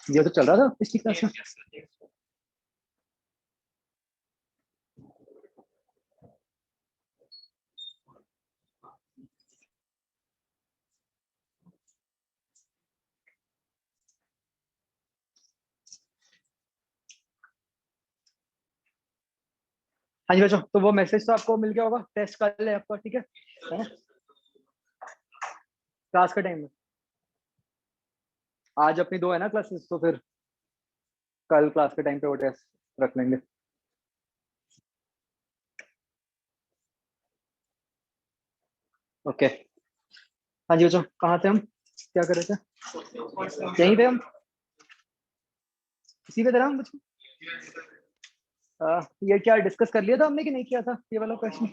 ये तो चल रहा था पिछली क्लास में। हाँ जी बच्चों, तो वो मैसेज तो आपको मिल गया होगा, टेस्ट कर ले आपका, ठीक है क्लास का टाइम में। आज अपनी 2 है ना क्लासेस, तो फिर कल क्लास के टाइम पे वो टेस्ट रख लेंगे। ओके हाँ जी बच्चों, कहाँ थे हम, क्या कर रहे थे? यहीं थे हम, इसी पे थे ना हम बच्चों। ये क्या डिस्कस कर लिया था हमने कि नहीं किया था, ये वाला क्वेश्चन?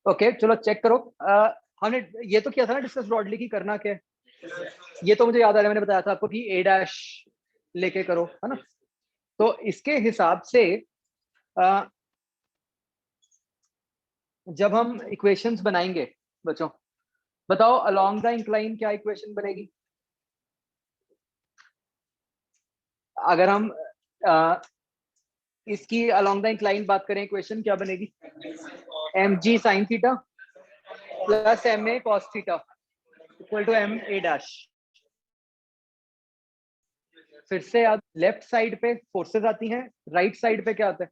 ओके चलो चेक करो। हमने ये तो किया था ना डिस्कस ब्रॉडली की करना क्या है। ये तो मुझे याद आ रहा है, मैंने बताया था आपको कि ए डैश लेके करो, है ना। तो इसके हिसाब से जब हम इक्वेशंस बनाएंगे बच्चों, बताओ अलोंग द इंक्लाइन क्या इक्वेशन बनेगी। अगर हम इसकी अलोंग द इंक्लाइन बात करें, इक्वेशन क्या बनेगी? M g sine theta plus m a cos theta equal to m a dash. फिर से आप लेफ्ट साइड पे फोर्सेस आती हैं, राइट साइड पे क्या आता है?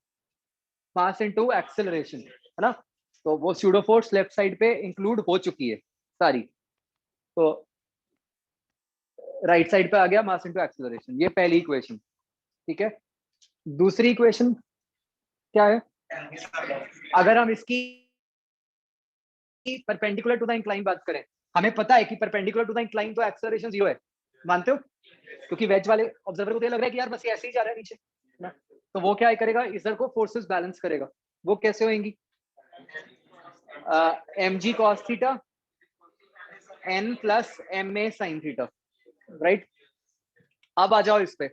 मास इनटू एक्सेलरेशन, है ना। तो वो स्यूडो फोर्स लेफ्ट साइड पे इंक्लूड हो चुकी है सारी, तो राइट साइड पे आ गया मास इनटू एक्सेलरेशन। ये पहली इक्वेशन, ठीक है। दूसरी इक्वेशन क्या है? अगर हम इसकी परपेंडिकुलर टू द इंक्लाइन बात करें, हमें पता है कि परपेंडिकुलर टू द इंक्लाइन तो एक्सेलरेशन 0 है, मानते हो? क्योंकि वेज वाले ऑब्जर्वर को तो ये लग रहा है कि यार बस ऐसे ही जा रहा है नीचे ना। तो वो क्या करेगा, इधर को फोर्सेस बैलेंस करेगा। वो कैसे होंगी? M g cos theta n plus m a sine theta, right. अब आ जाओ इस पे,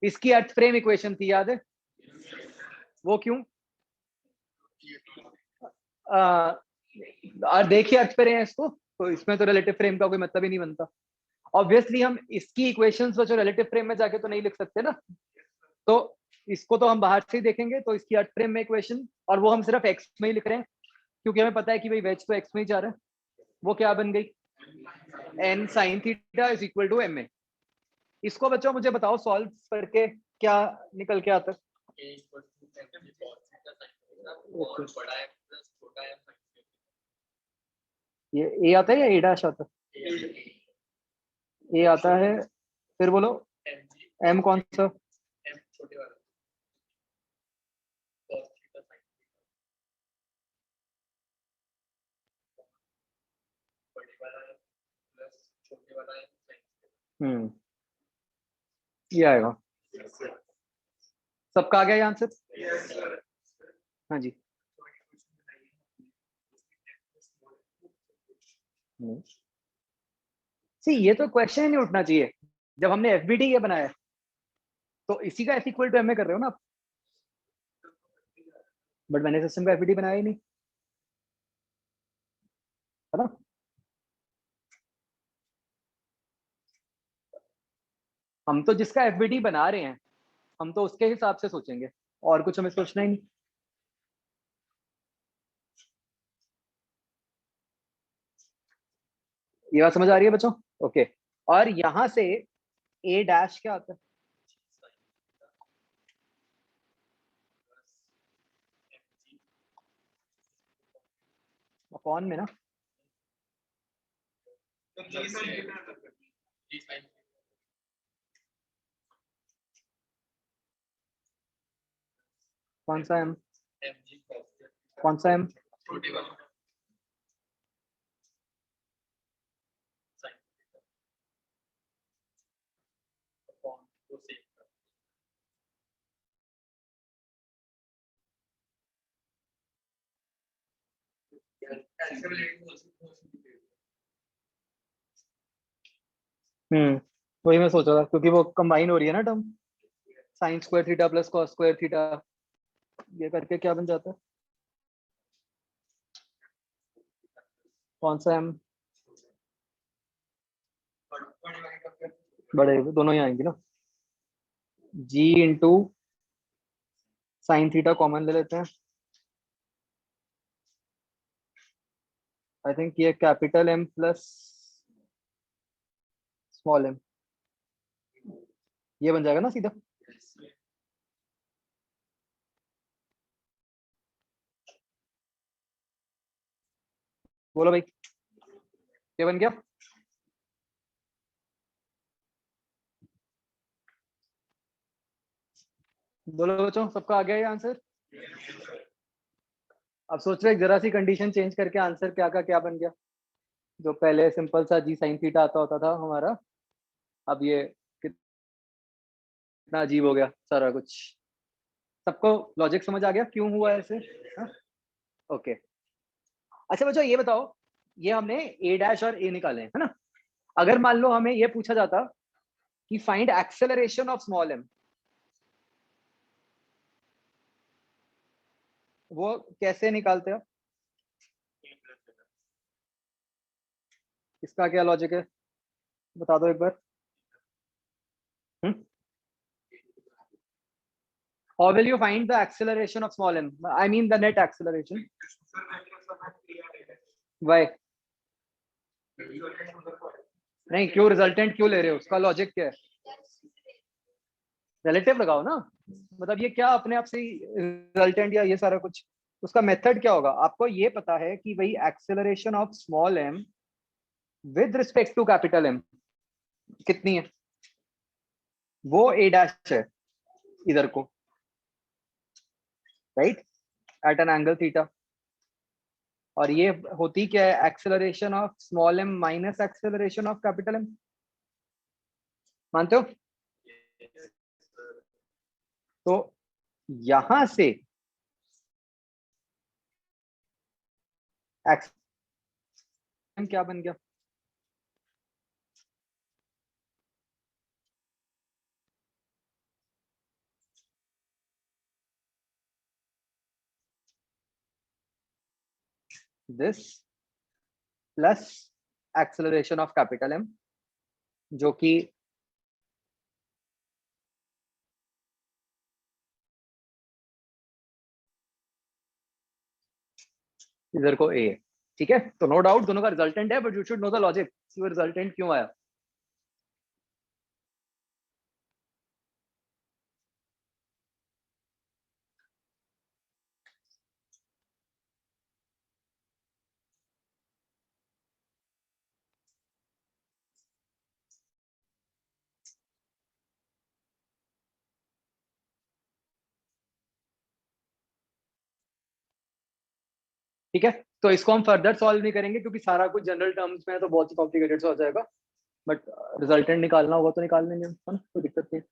इसकी अर्थ फ्रेम इक्वेशन थी, याद है? वो क्यों? और देखिए अर्थ पे रहे हैं इसको, तो इसमें तो रिलेटिव फ्रेम का कोई मतलब ही नहीं बनता। ऑब्वियसली हम इसकी इक्वेशंस जो रिलेटिव फ्रेम में जाके तो नहीं लिख सकते ना, तो इसको तो हम बाहर से ही देखेंगे। तो इसकी अर्थ फ्रेम में इक्वेशन, और वो हम सिर्फ एक्स में ही लिख रहे हैं क्योंकि हमें पता है कि भाई वेज तो एक्स में ही जा रहा है। वो क्या बन गई? N sine theta is equal to m a. इसको बच्चों मुझे बताओ सॉल्व करके क्या निकल के आता है? ये ए आता है या ए डैश आता है? ए आता है, फिर बोलो एम कौन सा? ये आएगा। सबका आ गया आंसर? हाँ जी। सी ये तो क्वेश्चन ही नहीं उठना चाहिए। जब हमने एफबीडी ये बनाया तो इसी का f equal to m a कर रहे हो ना आप। बट मैंने सिस्टम का एफबीडी बनाया ही नहीं, है ना। हम तो जिसका एफबीडी बना रहे हैं, हम तो उसके हिसाब से सोचेंगे, और कुछ हमें सोचना ही नहीं। ये बात समझ आ रही है बच्चों? ओके। और यहां से ए डैश क्या आता है? कौन में ना? कौन सा एम? कौन सा एम? वही मैं सोच रहा था क्योंकि वो कंबाइन हो रही है ना term, sine square theta plus cos square theta, ये करके क्या बन जाता है, कौन सा एम बड़े दोनों ही आएंगे ना, g into sine theta common ले लेते हैं, आई थिंक ये capital m plus small m, ये बन जाएगा ना सीधा। बोलो भाई, ये बन गया। बोलो बच्चों, सबका आ गया ये आंसर। अब सोच रहे जरा सी कंडीशन चेंज करके आंसर क्या का क्या बन गया, जो पहले सिंपल सा जी साइन थीटा आता होता था हमारा, अब ये कितना अजीब हो गया सारा कुछ। सबको लॉजिक समझ आ गया क्यों हुआ ऐसे? हाँ? ओके। अच्छा बच्चों ये बताओ, ये हमने ए डैश और ए निकाले है ना, अगर मान लो हमें ये पूछा जाता कि find acceleration of small m, वो कैसे निकालते हैं? इसका क्या लॉजिक है, बता दो एक बार। How will you find the acceleration of small m? I mean the net acceleration. Why? नहीं, क्यों रिजल्टेंट क्यों ले रहे हो, उसका लॉजिक क्या है? रिलेटिव लगाओ ना, मतलब ये क्या अपने आप से रिजल्टेंट या ये सारा कुछ, उसका मेथड क्या होगा? आपको ये पता है कि भाई acceleration of small m with respect to capital m कितनी है, वो ए डैश है इधर को, right, at an angle theta, और ये होती क्या है, acceleration of small m minus acceleration of capital m, मानते हो? तो यहां से एक्सेलरेशन क्या बन गया, this plus acceleration of capital m, जो कि इधर को ए है, ठीक है? तो नो डाउट दोनों का रिजल्टेंट है, but you should know the logic, वो रिजल्टेंट क्यों आया। ठीक है, तो इसको हम फर्दर सॉल्व नहीं करेंगे क्योंकि सारा कुछ जनरल टर्म्स में है तो बहुत ही कॉम्प्लिकेटेड हो जाएगा, बट रिजल्टेंट निकालना होगा तो निकाल लेंगे हम, कोई दिक्कत नहीं।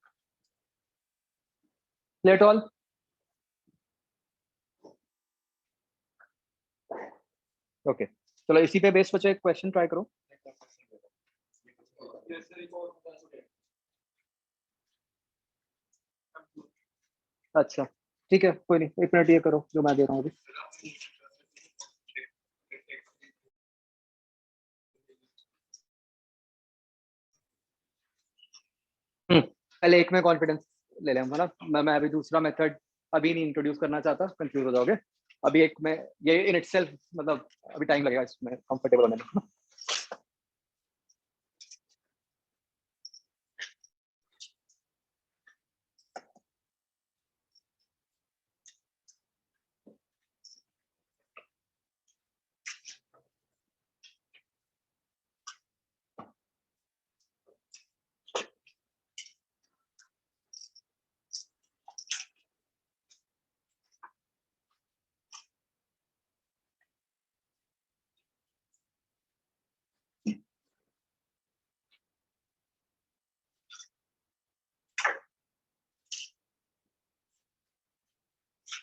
लेट ऑल, ओके, चलो इसी पे बेस बच्चों एक क्वेश्चन ट्राई करो। अच्छा ठीक है, कोई नहीं, 1 मिनट ये करो जो मैं दे रहा हूँ अभी। पहले एक में कॉन्फिडेंस ले लें हम, है ना, मैं अभी दूसरा मेथड अभी नहीं इंट्रोड्यूस करना चाहता, कंफ्यूज हो जाओगे। अभी एक में ये इन इटसेल्फ मतलब अभी टाइम लगेगा इसमें कंफर्टेबल होने में।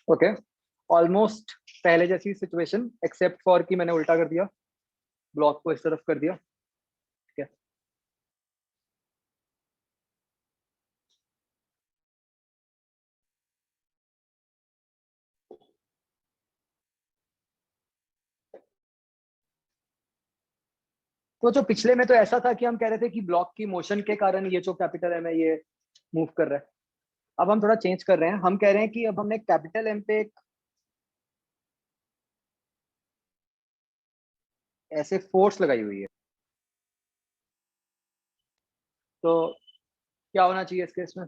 ओके, ऑलमोस्ट पहले जैसी सिचुएशन एक्सेप्ट फॉर कि मैंने उल्टा कर दिया, ब्लॉक को इस तरफ कर दिया, ठीक है। तो जो पिछले में तो ऐसा था कि हम कह रहे थे कि ब्लॉक की मोशन के कारण ये जो कैपिटल एम है ये मूव कर रहा है। अब हम थोड़ा चेंज कर रहे हैं, हम कह रहे हैं कि अब हमने कैपिटल एम पे एक ऐसे फोर्स लगाई हुई है, तो क्या होना चाहिए इस केस में?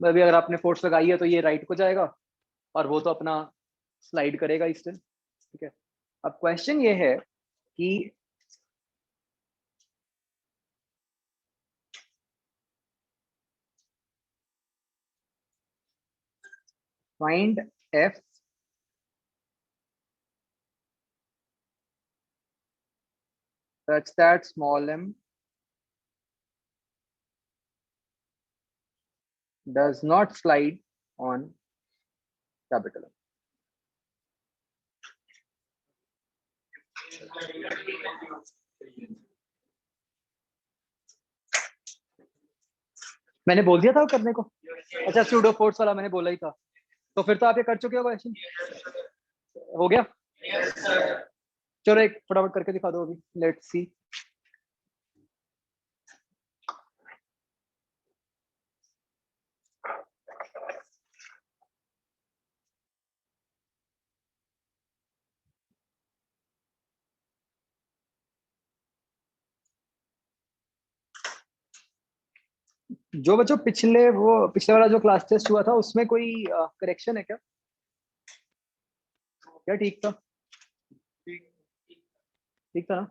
अभी अगर आपने फोर्स लगाई है तो ये राइट को जाएगा और वो तो अपना स्लाइड करेगा ही स्टिल, ठीक है। अब क्वेश्चन ये है कि find F such that small m does not slide on capital M. मैंने बोल दिया था करने को। अच्छा, सूडो फोर्स वाला मैंने बोला ही था, तो फिर तो आप ये कर चुके हो क्वेश्चन। हो गया? चलो एक फटाफट करके दिखा दो अभी, लेट्स सी। जो बच्चों पिछले वाला जो क्लास टेस्ट हुआ था उसमें कोई करेक्शन है क्या? क्या ठीक था? ठीक था ना?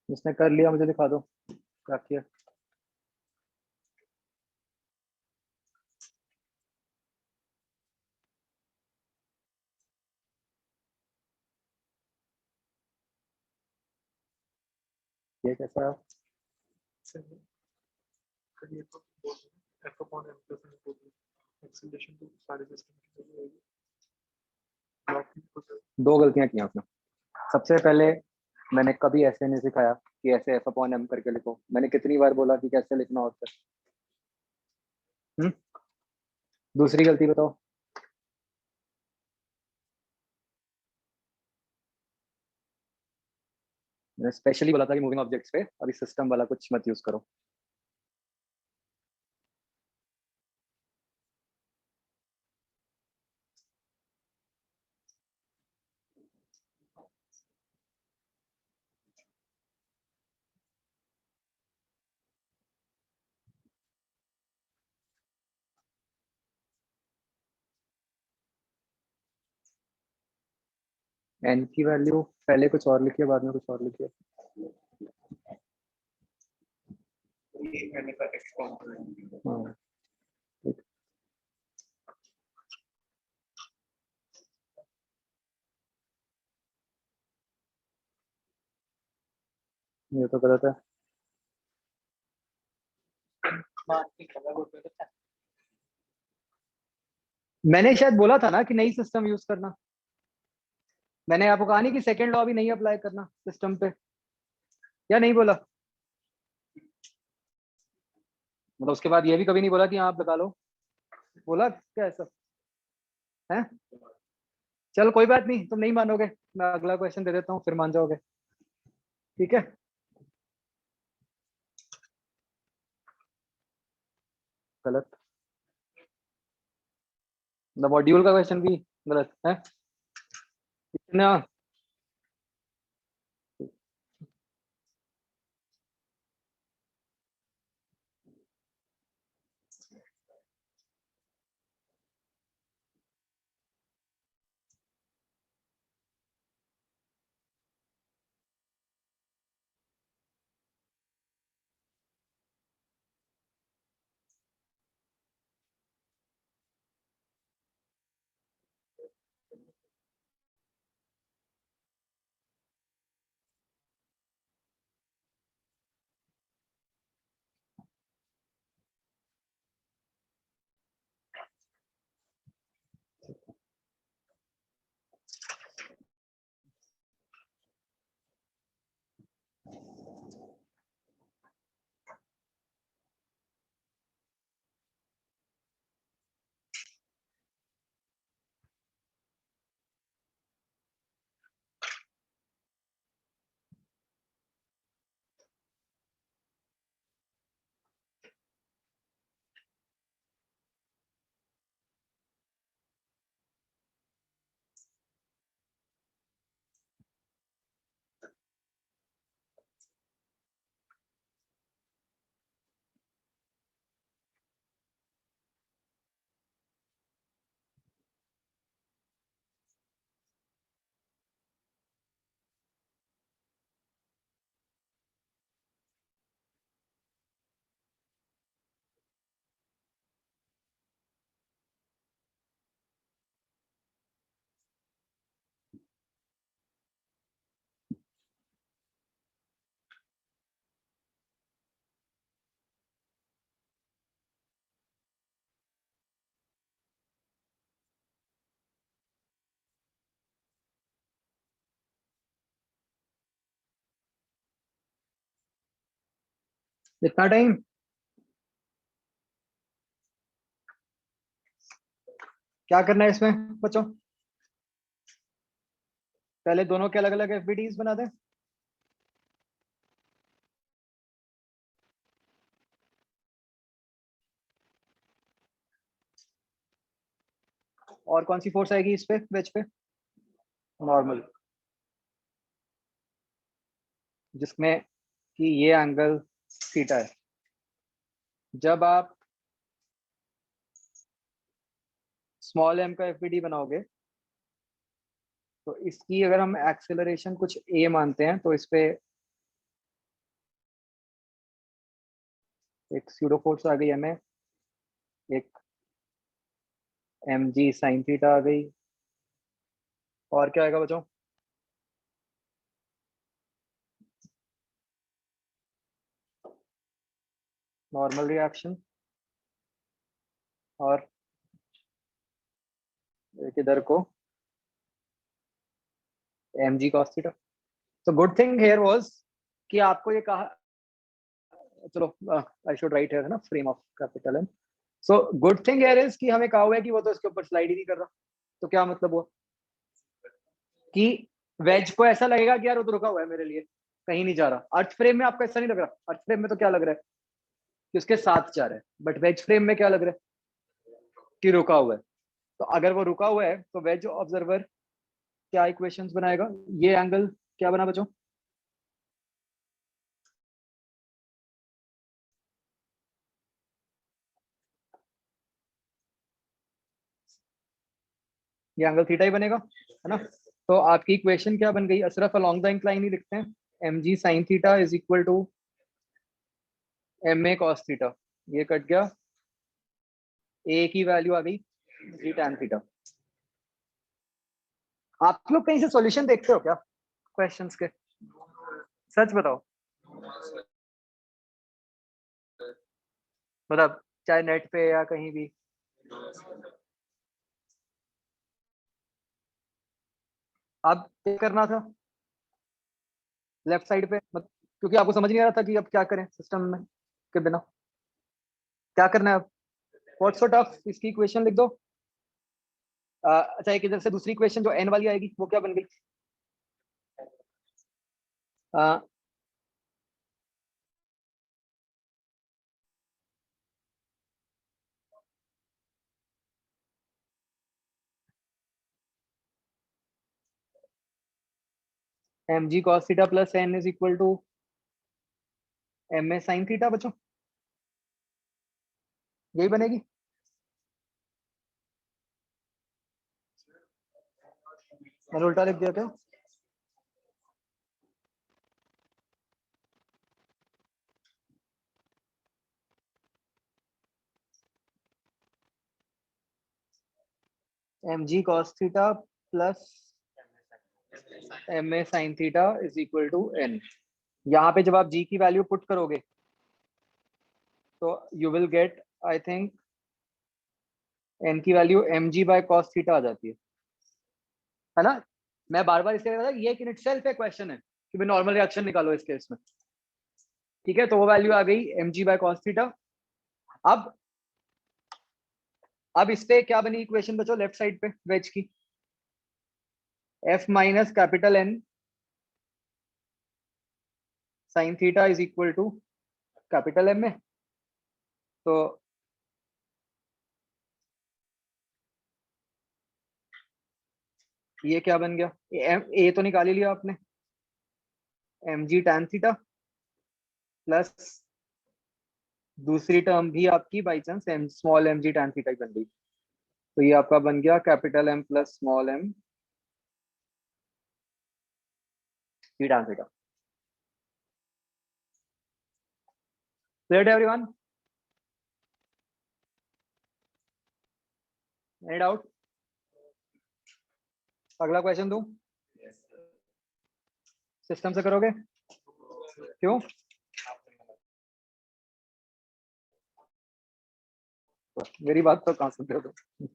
जिसने कर लिया मुझे दिखा दो क्या किया। ये कैसा है? दो गलतियां की आपने। सबसे पहले मैंने कभी ऐसे नहीं सिखाया कि ऐसे एफ अपॉन एम करके लिखो। मैंने कितनी बार बोला कि कैसे लिखना होता है। दूसरी गलती बताओ। मैंने स्पेशली बोला था कि मूविंग ऑब्जेक्ट्स पे अभी सिस्टम वाला कुछ मत यूज करो। एन की वैल्यू पहले कुछ और लिखिए, बाद में कुछ और लिखिए। हाँ, ये तो गलत है। मैंने शायद बोला था ना कि नई सिस्टम यूज करना। मैंने आपको कहा नहीं कि सेकंड लॉ भी नहीं अप्लाई करना सिस्टम पे, या नहीं बोला? मतलब उसके बाद ये भी कभी नहीं बोला कि हाँ आप लगा लो, बोला क्या ऐसा है? चल कोई बात नहीं, तुम नहीं मानोगे, मैं अगला क्वेश्चन दे देता हूँ फिर मान जाओगे। ठीक है। गलत। द मॉड्यूल का क्वेश्चन भी गलत है। इतना इतना टाइम क्या करना है इसमें बच्चों? पहले दोनों के अलग अलग एफबीडीज बना दें। और कौन सी फोर्स आएगी इस पे वेज पे? नॉर्मल, जिसमें कि ये एंगल थीटा है। जब आप स्मॉल एम का एफबीडी बनाओगे तो इसकी अगर हम एक्सेलरेशन कुछ ए मानते हैं तो इस पे एक स्यूडो फोर्स आ गई हमें, एक एम जी साइन थीटा आ गई। और क्या आएगा बच्चों? नॉर्मल रिएक्शन, और एक इधर को एम जी कॉस थीटा। तो गुड थिंग हेयर वाज कि आपको ये कहा, चलो आई शुड राइट हियर है ना, frame of capital m. So good thing here is कि हमें कहा हुआ है कि वो तो इसके ऊपर स्लाइड ही नहीं कर रहा। तो क्या मतलब हुआ कि वेज को ऐसा लगेगा कि यार वो तो रुका हुआ है मेरे लिए, कहीं नहीं जा रहा। अर्थ फ्रेम में आपको ऐसा नहीं लग रहा। अर्थ फ्रेम में तो क्या लग रहा है कि उसके साथ जा रहा है, बट वेज फ्रेम में क्या लग रहा है कि रुका हुआ है। तो अगर वो रुका हुआ है तो वेज ऑब्जर्वर क्या इक्वेशंस बनाएगा? ये एंगल क्या बना बच्चों? ये एंगल थीटा ही बनेगा, है ना? तो आपकी इक्वेशन क्या बन गई? सिर्फ अलोंग द इंक्लाइन ही लिखते हैं, m g sine theta is equal to m a cos theta. ये कट गया, ए की वैल्यू आ गई जी टैन थीटा। आप लोग कहीं से सॉल्यूशन देखते हो क्या क्वेश्चंस के? सच बताओ। मतलब चाहे नेट पे या कहीं भी। अब क्या करना था लेफ्ट साइड पे क्योंकि आपको समझ नहीं आ रहा था कि अब क्या करें सिस्टम में के बिना क्या करना है अब। व्हाट सॉर्ट ऑफ इसकी इक्वेशन लिख दो। अच्छा एक इधर से दूसरी इक्वेशन जो एन वाली आएगी वो क्या बन गई। M g cos theta plus n is equal to m a sine theta बच्चों यही बनेगी। मैंने उल्टा लिख दिया क्या। M g cos theta plus m a sine theta is equal to n. यहाँ पे जब आप जी की वैल्यू पुट करोगे तो you will get I think n की value m g by cos theta आ जाती है ना। मैं बार बार इसलिए ये एक इन इटसेल्फ एक क्वेश्चन है कि भाई नॉर्मल रिएक्शन निकालो इस केस में। ठीक है तो वो वैल्यू आ गई m g by cos theta. अब इस पे क्या बनी इक्वेशन बचो लेफ्ट साइड पे वेज की f minus capital n sine theta is equal to capital m में। तो ये क्या बन गया ए तो निकाल ही लिया आपने m g tan theta plus दूसरी टर्म भी आपकी by chance m small m g tan theta ही बन गई। तो ये आपका बन गया capital m plus small m g tan theta. Clear everyone any doubt. अगला क्वेश्चन दूं सिस्टम से करोगे क्यों। मेरी बात तो कहाँ सुनते हो तुम।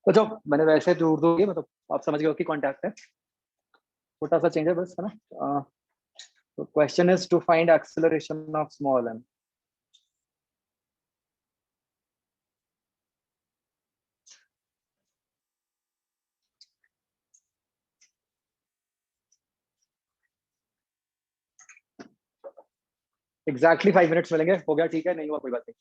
तो जो मैंने वैसे जोड़ दूंगी मतलब आप समझ गए हो कि कॉन्टैक्ट है छोटा सा चेंज है बस है ना। तो question is to find acceleration of small m. Exactly 5 minutes मिलेंगे हो गया ठीक है नहीं हुआ कोई बात नहीं।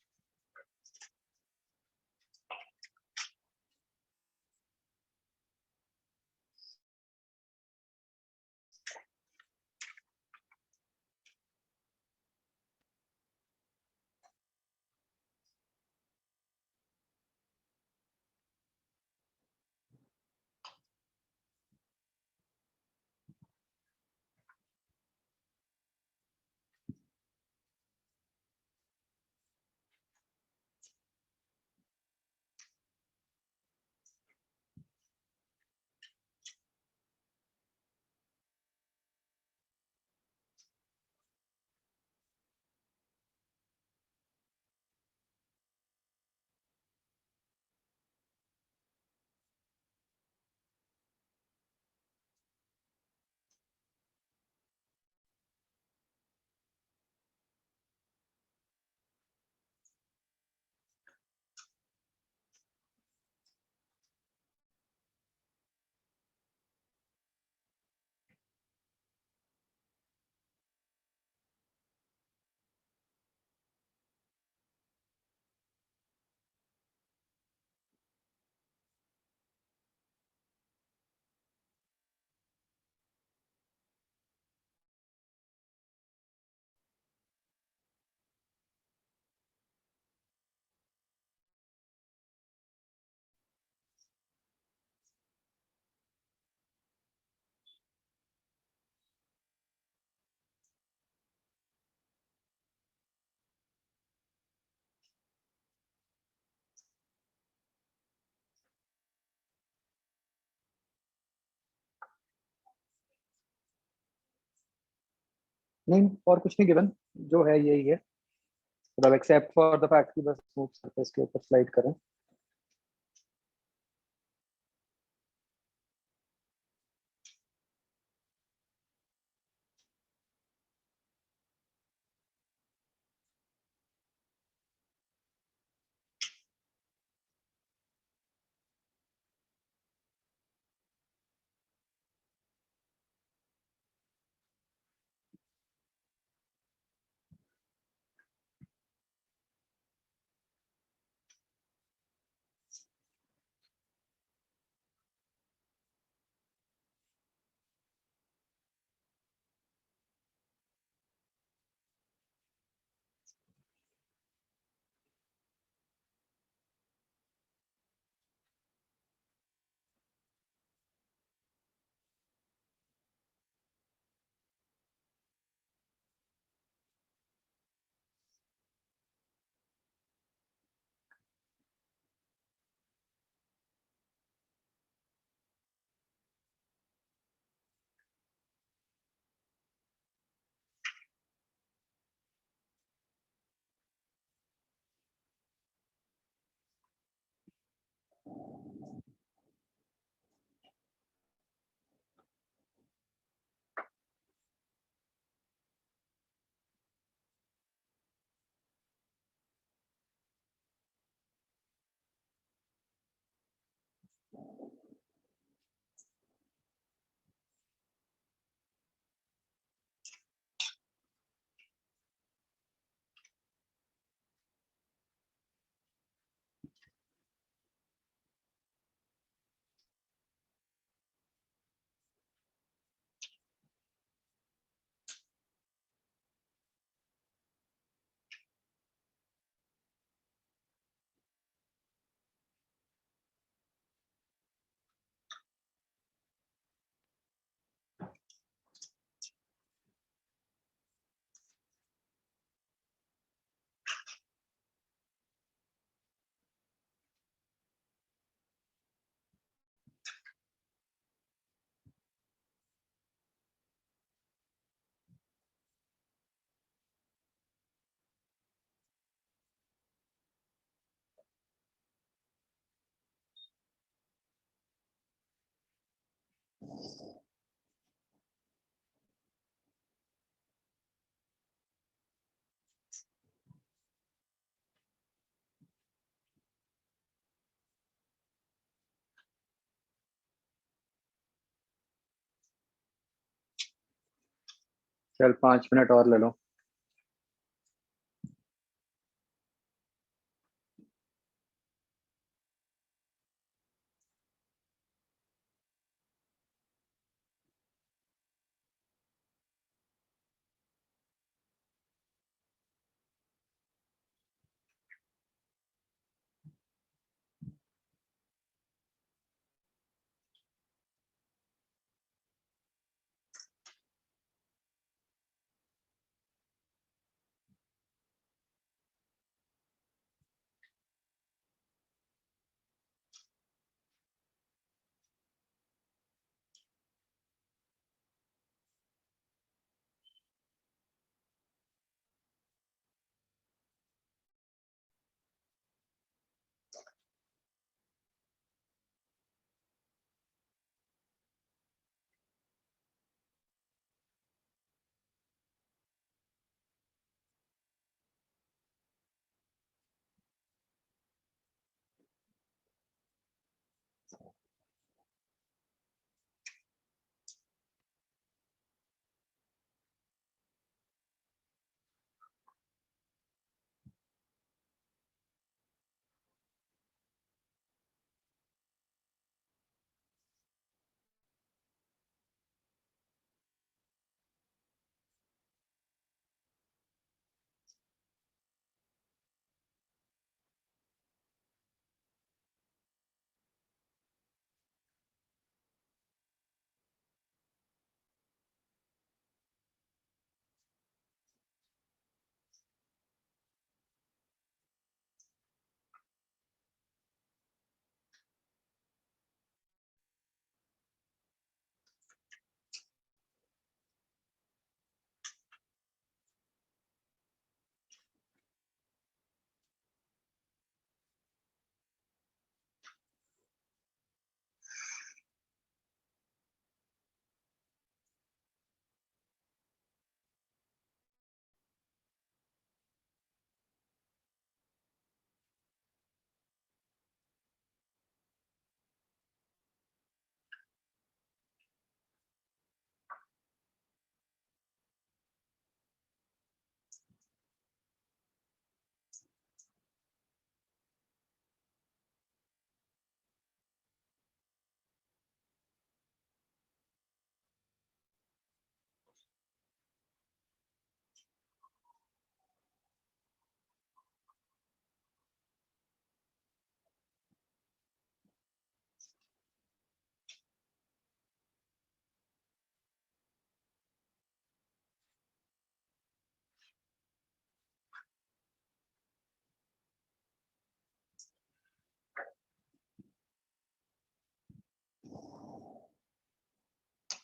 नहीं और कुछ नहीं गिवन, जो है यही है, मतलब एक्सेप्ट फॉर द फैक्ट कि बस स्मूथ सरफेस के ऊपर स्लाइड करें। चल 5 मिनट और ले लो।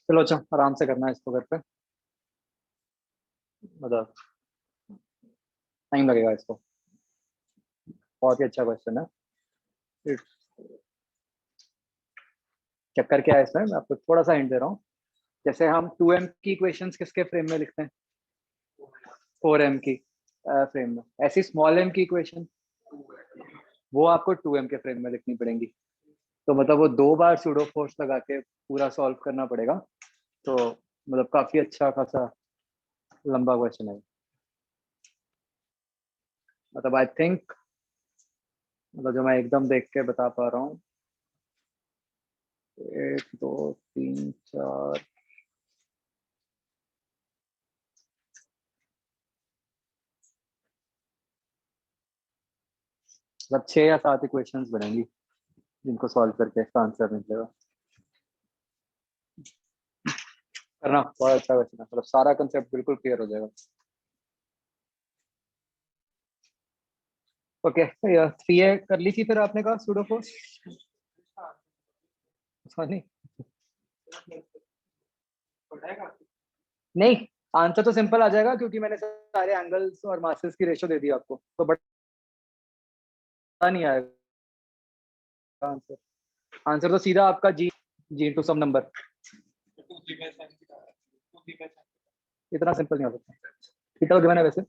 चलो अच्छा आराम से करना है इसको घर पे, मतलब टाइम लगेगा इसको। बहुत ही अच्छा क्वेश्चन है। चक्कर क्या है इसमें, मैं आपको थोड़ा सा हिंट दे रहा हूँ। जैसे हम 2m की इक्वेशंस किसके फ्रेम में लिखते हैं? 4m की फ्रेम में। ऐसी स्मॉल m की इक्वेशन वो आपको 2m के फ्रेम में लिखनी पड़ेंगी। तो मतलब वो 2 बार सूडो फोर्स लगा के पूरा सॉल्व करना पड़ेगा। तो मतलब काफी अच्छा खासा लंबा क्वेश्चन है। मतलब आई थिंक, मतलब जो मैं एकदम देख के बता पा रहा हूँ, 1 2 3 4, मतलब 6 या 7 इक्वेशंस बनेंगी जिनको सॉल्व करके इसका आंसर निकलेगा। करना बहुत अच्छा क्वेश्चन है, मतलब सारा कंसेप्ट बिल्कुल क्लियर हो जाएगा। ओके, 3A कर ली थी फिर आपने कहा सूडो फोर्स? नहीं नहीं, आंसर तो सिंपल आ जाएगा क्योंकि मैंने सारे एंगल्स और मासेस की रेशो दे दी आपको, तो बड़ा नहीं आएगा आंसर। आंसर तो सीधा आपका जी इंटू सम नंबर। इतना सिंपल नहीं हो सकता। कितना गिवन है वैसे?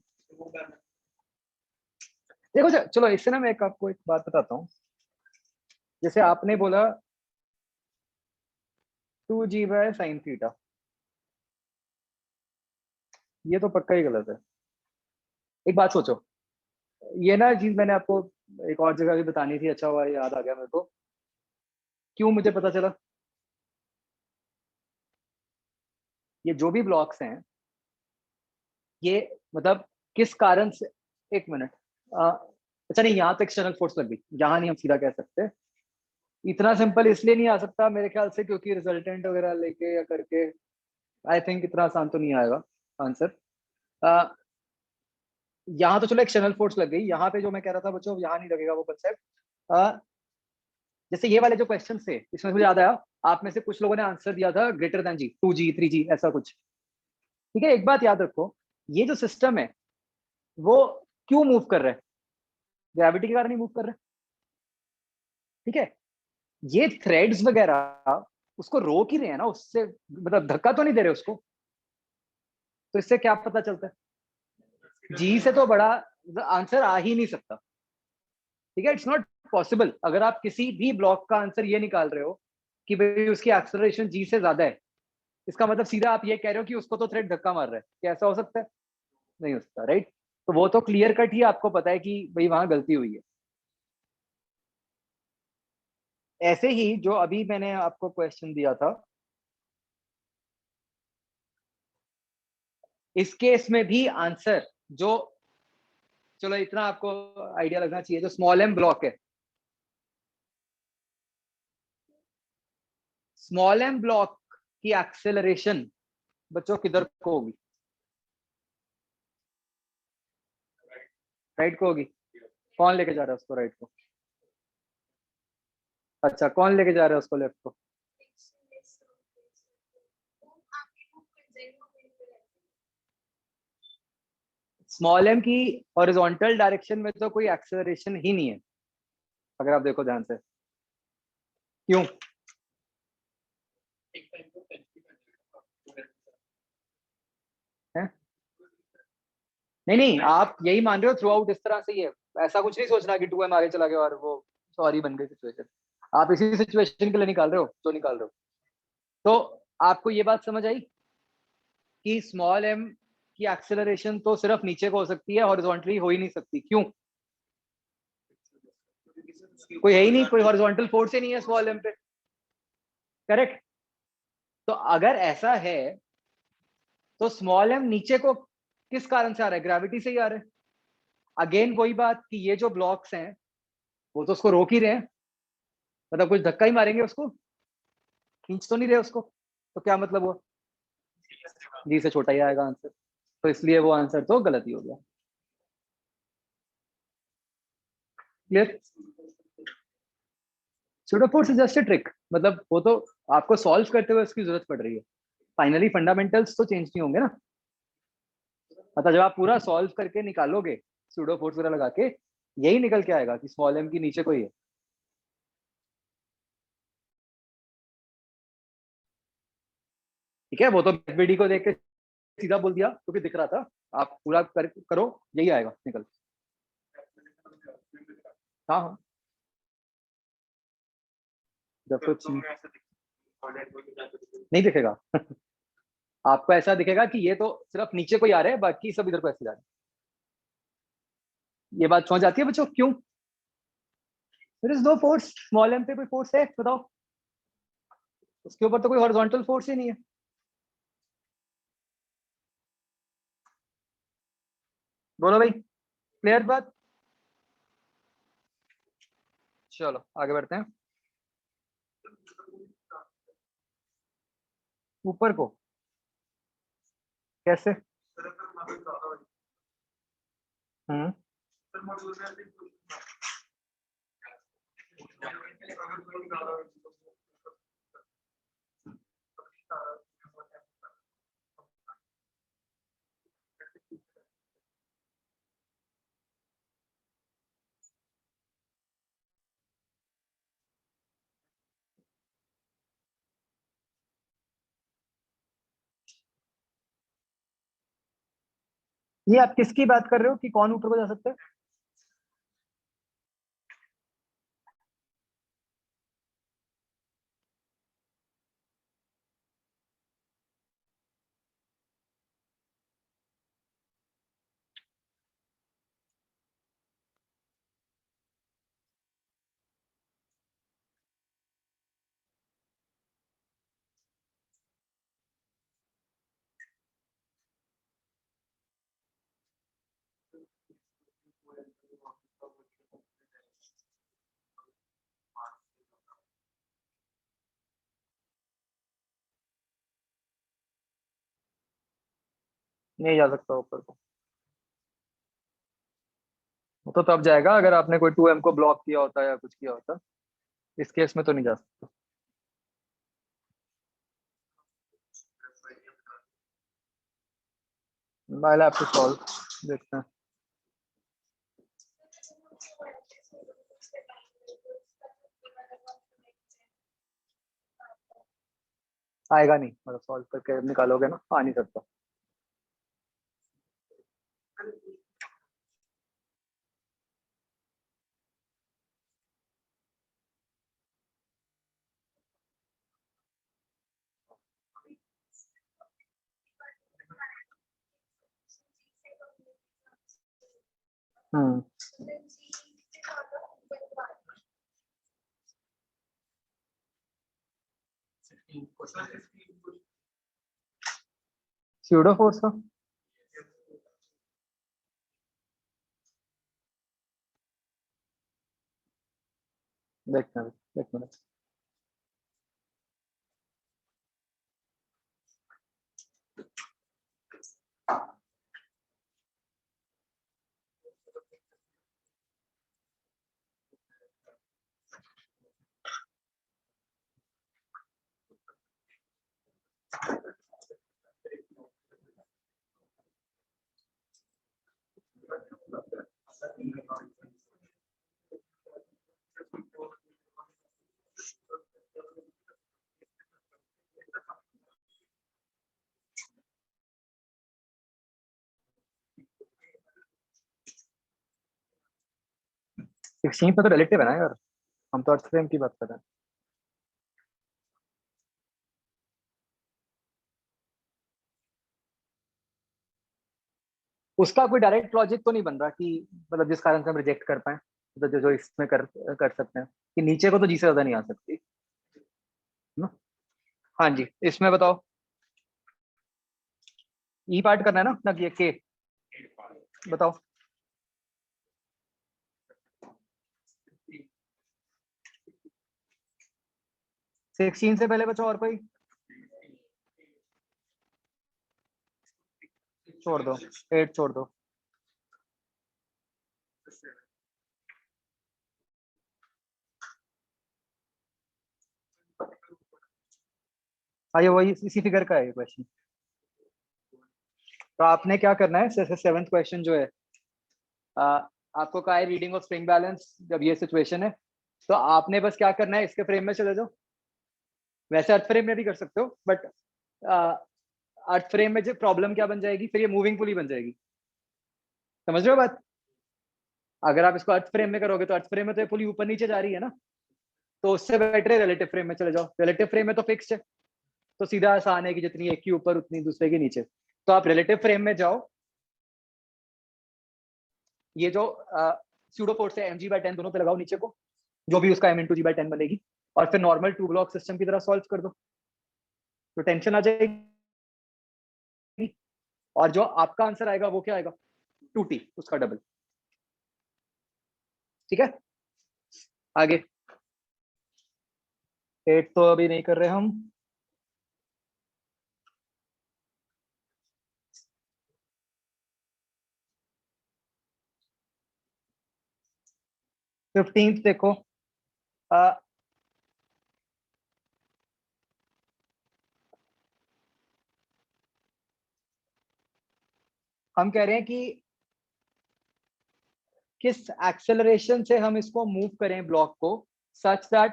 देखो चलो इससे ना मैं आपको एक बात बताता हूँ। जैसे आपने बोला 2g/sin थीटा, ये तो पक्का ही गलत है। एक बात सोचो, ये ना चीज मैंने आपको एक और जगह भी बतानी थी, अच्छा हुआ याद आ गया मेरे को। क्यों मुझे पता चला? ये जो भी ब्लॉक्स हैं, ये मतलब किस कारण से, एक मिनट, अच्छा नहीं, यहाँ तो एक्सटर्नल फोर्स लग गई, यहाँ नहीं हम सीधा कह सकते। इतना सिंपल इसलिए नहीं आ सकता मेरे ख्याल से क्योंकि रिजल्टेंट वगैरह लेके या करके, आई थिंक इतना आसान तो नहीं आएगा आंसर। यहाँ तो चलो एक्सटर्नल फोर्स लग गई, यहाँ पे जो मैं कह रहा था बच्चों, यहाँ नहीं लगेगा वो कंसेप्ट। जैसे ये वाले जो क्वेश्चन थे इसमें मुझे याद आया, आप में से कुछ लोगों ने आंसर दिया था ग्रेटर देन जी, 2g 3g ऐसा कुछ। ठीक है, एक बात याद रखो, ये जो सिस्टम है वो क्यों मूव कर रहा है? ग्रेविटी के कारण ही मूव कर रहा है। ठीक है, ये थ्रेड्स वगैरह उसको रोक ही रहे हैं ना, उससे मतलब धक्का तो नहीं दे रहे उसको। तो इससे क्या पता चलता है? जी से तो बड़ा आंसर आ ही नहीं सकता। ठीक है, इट्स नॉट पॉसिबल। अगर आप किसी भी ब्लॉक का आंसर ये निकाल रहे हो कि भाई उसकी एक्सेलरेशन जी से ज्यादा है, इसका मतलब सीधा आप ये कह रहे हो कि उसको तो थ्रेड धक्का मार रहा है। क्या ऐसा हो सकता है? नहीं हो सकता, राइट? तो वो तो क्लियर कट ही आपको पता है कि भाई वहां गलती हुई है। ऐसे ही जो अभी मैंने आपको क्वेश्चन दिया था, इस केस में भी आंसर जो, चलो इतना आपको आइडिया लगना चाहिए, जो स्मॉल एम ब्लॉक है, स्मॉल एम ब्लॉक की एक्सेलरेशन बच्चों किधर को होगी? राइट को होगी। कौन लेके जा रहा है उसको राइट को? अच्छा, कौन लेके जा रहा है उसको लेफ्ट को? स्मॉल एम की हॉरिजॉन्टल डायरेक्शन में तो कोई एक्सेलरेशन ही नहीं है, अगर आप देखो ध्यान से। क्यों? है? नहीं नहीं, आप यही मान रहे हो थ्रू आउट इस तरह से ही है। ऐसा कुछ नहीं सोचना कि 2m आगे चला गया और वो सॉरी बन गई सिचुएशन। आप इसी सिचुएशन के लिए निकाल रहे हो जो निकाल रहे हो। तो आपको ये बात समझ आई कि स्मॉल एम की एक्सेलरेशन तो सिर्फ नीचे को हो सकती है, हॉरिजॉन्टली हो ही नहीं सकती। क्यों? कोई है ही नहीं, कोई हॉरिजॉन्टल फोर्स ही नहीं है स्मॉल एम पे। करेक्ट। तो अगर ऐसा है तो स्मॉल एम नीचे को किस कारण से आ रहा है? ग्रेविटी से ही आ रहा है। अगेन वही बात कि ये जो ब्लॉक्स हैं वो तो उसको रोक ही रहे हैं, मतलब कुछ धक्का ही मारेंगे उसको, खींच तो नहीं रहे उसको। तो क्या मतलब हुआ? जी से छोटा ही आएगा आंसर। तो इसलिए वो आंसर तो गलत ही हो गया। Clear? Pseudo force is just a trick, मतलब वो तो आपको सॉल्व करते हुए उसकी जरूरत पड़ रही है। फाइनली फंडामेंटल्स तो चेंज नहीं होंगे ना। मतलब जब आप पूरा सॉल्व करके निकालोगे सूडो फोर्स वगैरह लगा के, यही निकल के आएगा कि स्मॉल m की नीचे कोई है। ठीक है, वो तो वीडियो को देख के सीधा बोल दिया क्योंकि दिख रहा था। आप पूरा करो, यही आएगा निकल। हाँ हाँ, जब कुछ नहीं दिखेगा आपको ऐसा दिखेगा कि ये तो सिर्फ नीचे को ही आ रहे हैं, बाकी सब इधर को ऐसे जा रहे हैं। ये बात समझ आती है बच्चों क्यों? There is no force, small m पे कोई फोर्स है बताओ? उसके ऊपर तो कोई हॉरिजॉन्टल फोर्स ही नहीं है। बोलो भाई, क्लियर बात? चलो आगे बढ़ते हैं। ऊपर को कैसे? हम्म, ये आप किसकी बात कर रहे हो कि कौन ऊपर को जा सकता है? नहीं जा सकता ऊपर को। वो तो तब जाएगा अगर आपने कोई 2m को ब्लॉक किया होता या कुछ किया होता। इस केस में तो नहीं जा सकता। I'll have to solve, देखते हैं। आएगा नहीं, मतलब सॉल्व करके निकालोगे ना, आ नहीं सकता। हम्म, स्यूडो फोर्स का देखते हैं, एक मिनट। सिक्सटीन में तो रिलेटिव है ना यार, हम तो अर्थ फ्रेम की बात कर रहे हैं। उसका कोई डायरेक्ट लॉजिक तो नहीं बन रहा कि मतलब जिस कारण से हम रिजेक्ट कर पाए, तो जो जो इसमें कर सकते हैं कि नीचे को तो जी से ज्यादा नहीं आ सकती ना। हाँ जी, इसमें बताओ, ई पार्ट करना है ना अपना, ये के बताओ। 16 से पहले बचा और कोई? छोड़ दो, 8 छोड़ दो। ये वही इसी फिगर का है ये क्वेश्चन। तो आपने क्या करना है, जैसे 7th क्वेश्चन जो है, आपको कहा है रीडिंग ऑफ स्प्रिंग बैलेंस जब ये सिचुएशन है, तो आपने बस क्या करना है, इसके फ्रेम में चले जाओ। वैसे अर्थ फ्रेम में भी कर सकते हो, बट अर्थ फ्रेम में जो प्रॉब्लम क्या बन जाएगी, फिर ये मूविंग पुली बन जाएगी। समझ रहे हो बात? अगर आप इसको अर्थ फ्रेम में करोगे तो अर्थ फ्रेम में तो ये पुली ऊपर नीचे जा रही है ना, तो उससे बेटर है रिलेटिव फ्रेम में चले जाओ। रिलेटिव फ्रेम में तो फिक्स्ड है, तो सीधा आसान है कि जितनी एक के ऊपर उतनी दूसरे के नीचे। तो आप रिलेटिव फ्रेम में जाओ, ये जो स्यूडो फोर्स है mg/10 दोनों पे लगाओ नीचे को, जो भी उसका m × g/10 बनेगी, और फिर नॉर्मल 2 ब्लॉक सिस्टम की तरह सॉल्व कर दो, तो टेंशन आ जाएगी। और जो आपका आंसर आएगा वो क्या आएगा, 2t, उसका डबल। ठीक है, आगे 8 तो अभी नहीं कर रहे हम। फिफ्टींथ देखो, हम कह रहे हैं कि किस एक्सेलरेशन से हम इसको मूव करें ब्लॉक को, सच दैट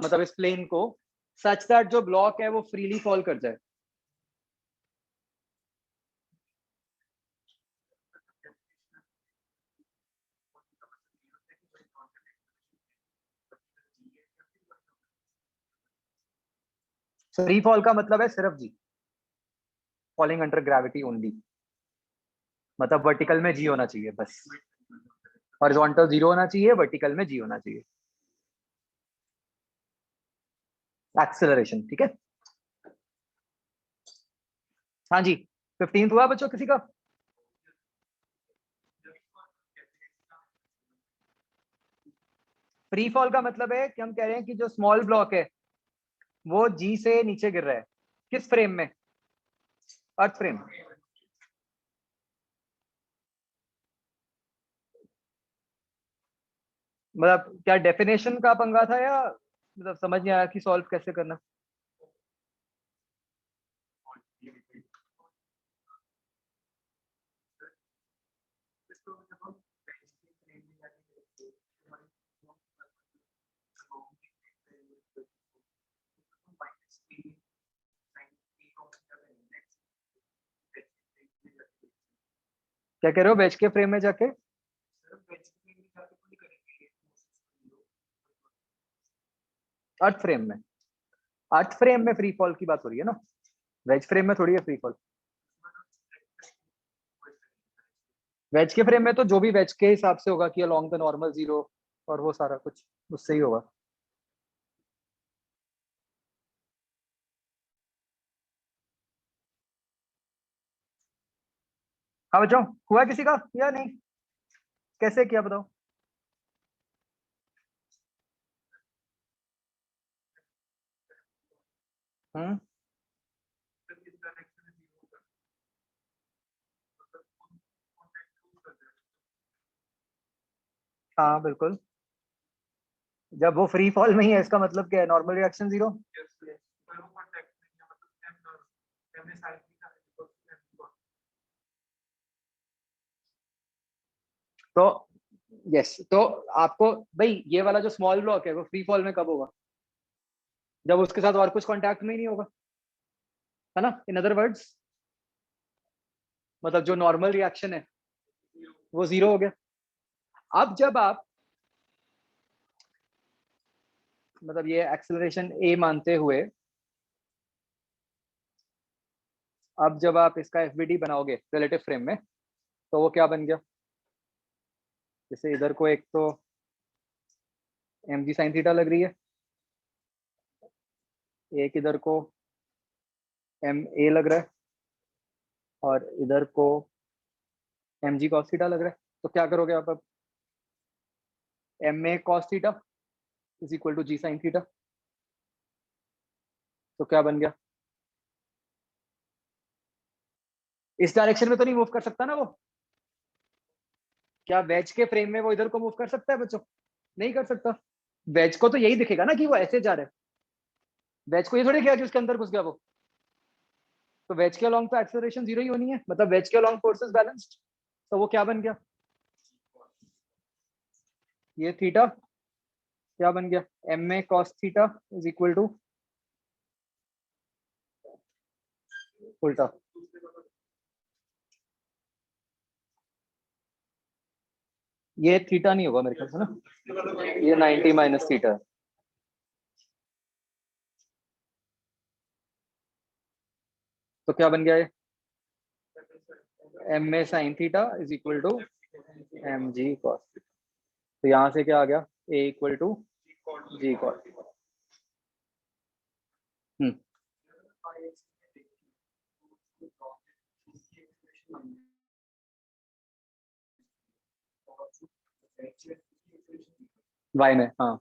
मतलब इस प्लेन को, सच दैट जो ब्लॉक है वो फ्रीली फॉल कर जाए। फ्री फॉल का मतलब है सिर्फ जी, फॉलिंग अंडर ग्रेविटी ओनली, मतलब वर्टिकल में जी होना चाहिए बस, हॉरिजॉन्टल 0 होना चाहिए, वर्टिकल में जी होना चाहिए, एक्सेलरेशन। ठीक है, हाँ जी, 15th हुआ बच्चों किसी का? फ्री फॉल का मतलब है कि हम कह रहे हैं कि जो स्मॉल ब्लॉक है वो जी से नीचे गिर रहा है, किस फ्रेम में, अर्थ फ्रेम। मतलब क्या डेफिनेशन का पंगा था, या मतलब समझ नहीं आया कि सॉल्व कैसे करना? क्या कह रहे हो, बेच के फ्रेम में जाके? अर्थ फ्रेम में, अर्थ फ्रेम में फ्री फॉल की बात हो रही है ना, वेज फ्रेम में थोड़ी है फ्री फॉल। वेज के फ्रेम में तो जो भी वेज के हिसाब से होगा कि अलोंग द नॉर्मल 0 और वो सारा कुछ उससे ही होगा। हाँ बच्चों, हुआ किसी का या नहीं, कैसे किया बताओ? हम्म, हाँ बिल्कुल, जब वो फ्री फॉल में ही है इसका मतलब क्या है, नॉर्मल रिएक्शन 0। तो यस, तो आपको भाई ये वाला जो स्मॉल ब्लॉक है वो फ्री फॉल में कब होगा, जब उसके साथ और कुछ कांटेक्ट में ही नहीं होगा, है ना, इन अदर वर्ड्स, मतलब जो नॉर्मल रिएक्शन है वो 0 हो गया। अब जब आप मतलब ये एक्सेलरेशन a मानते हुए, अब जब आप इसका एफबीडी बनाओगे रिलेटिव फ्रेम में, तो वो क्या बन गया, जैसे इधर को एक तो mg sin थीटा लग रही है, एक इधर को ma लग रहा है, और इधर को mg cos थीटा लग रहा है। तो क्या करोगे आप अब, ma cos theta is equal to g sin theta, तो क्या बन गया, इस डायरेक्शन में तो नहीं मूव कर सकता ना वो, क्या वेज के फ्रेम में वो इधर को मूव कर सकता है बच्चों? नहीं कर सकता। वेज को तो यही दिखेगा ना कि वो ऐसे जा रहा है, वेज को ये थोड़ी किया कि उसके अंदर घुस गया वो, तो वेज के अलोंग तो एक्सेलरेशन जीरो ही होनी है, मतलब वेज के अलोंग फोर्सेस बैलेंस्ड। तो वो क्या बन गया, ये थीटा क्या बन गया, m a cos theta is equal to उल्टा। ये थीटा नहीं होगा मेरे ख्याल से ना, ये 90 माइनस थीटा है। तो क्या बन गया ये, m a sine theta is equal to m g cos. तो यहाँ से क्या आ गया, a equal to g cos. Hmm, y में, हाँ।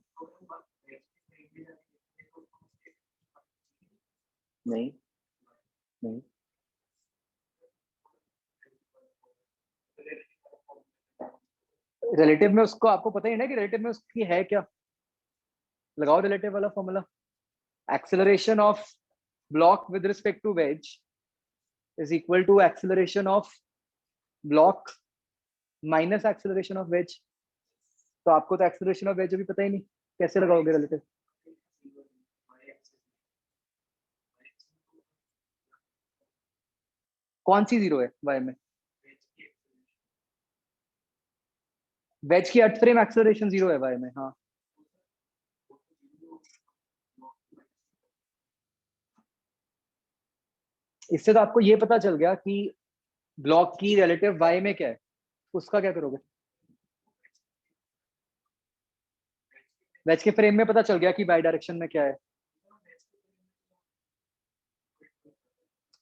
नहीं नहीं, रिलेटिव में उसको आपको पता ही ना कि रिलेटिव में उसकी है क्या, लगाओ रिलेटिव वाला formula. Acceleration of block with respect to wedge is equal to acceleration of block minus acceleration of wedge. तो आपको तो एक्सेलरेशन ऑफ वेज अभी पता ही नहीं, कैसे लगाओगे रिलेटिव। कौन सी जीरो है वाई में, वेज की अर्थ फ्रेम एक्सेलरेशन जीरो है वाई में, हाँ। इससे तो आपको ये पता चल गया कि ब्लॉक की रिलेटिव वाई में क्या है, उसका क्या करोगे। वेज के फ्रेम में पता चल गया कि बाई डायरेक्शन में क्या है।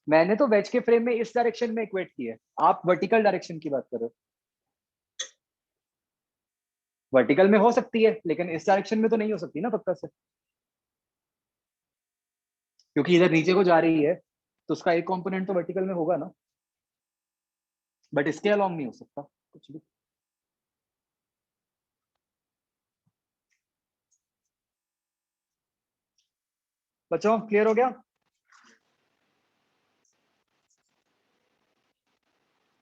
मैंने तो वेज के फ्रेम में इस डायरेक्शन में इक्वेट की है, आप वर्टिकल डायरेक्शन की बात कर रहे हो। वर्टिकल में हो सकती है लेकिन इस डायरेक्शन में तो नहीं हो सकती ना पक्का से, क्योंकि इधर नीचे को जा रही है तो उसका एक कंपोनेंट तो वर्टिकल में होगा ना, बट इसके अलोंग नहीं हो सकता कुछ भी। बच्चों क्लियर हो गया।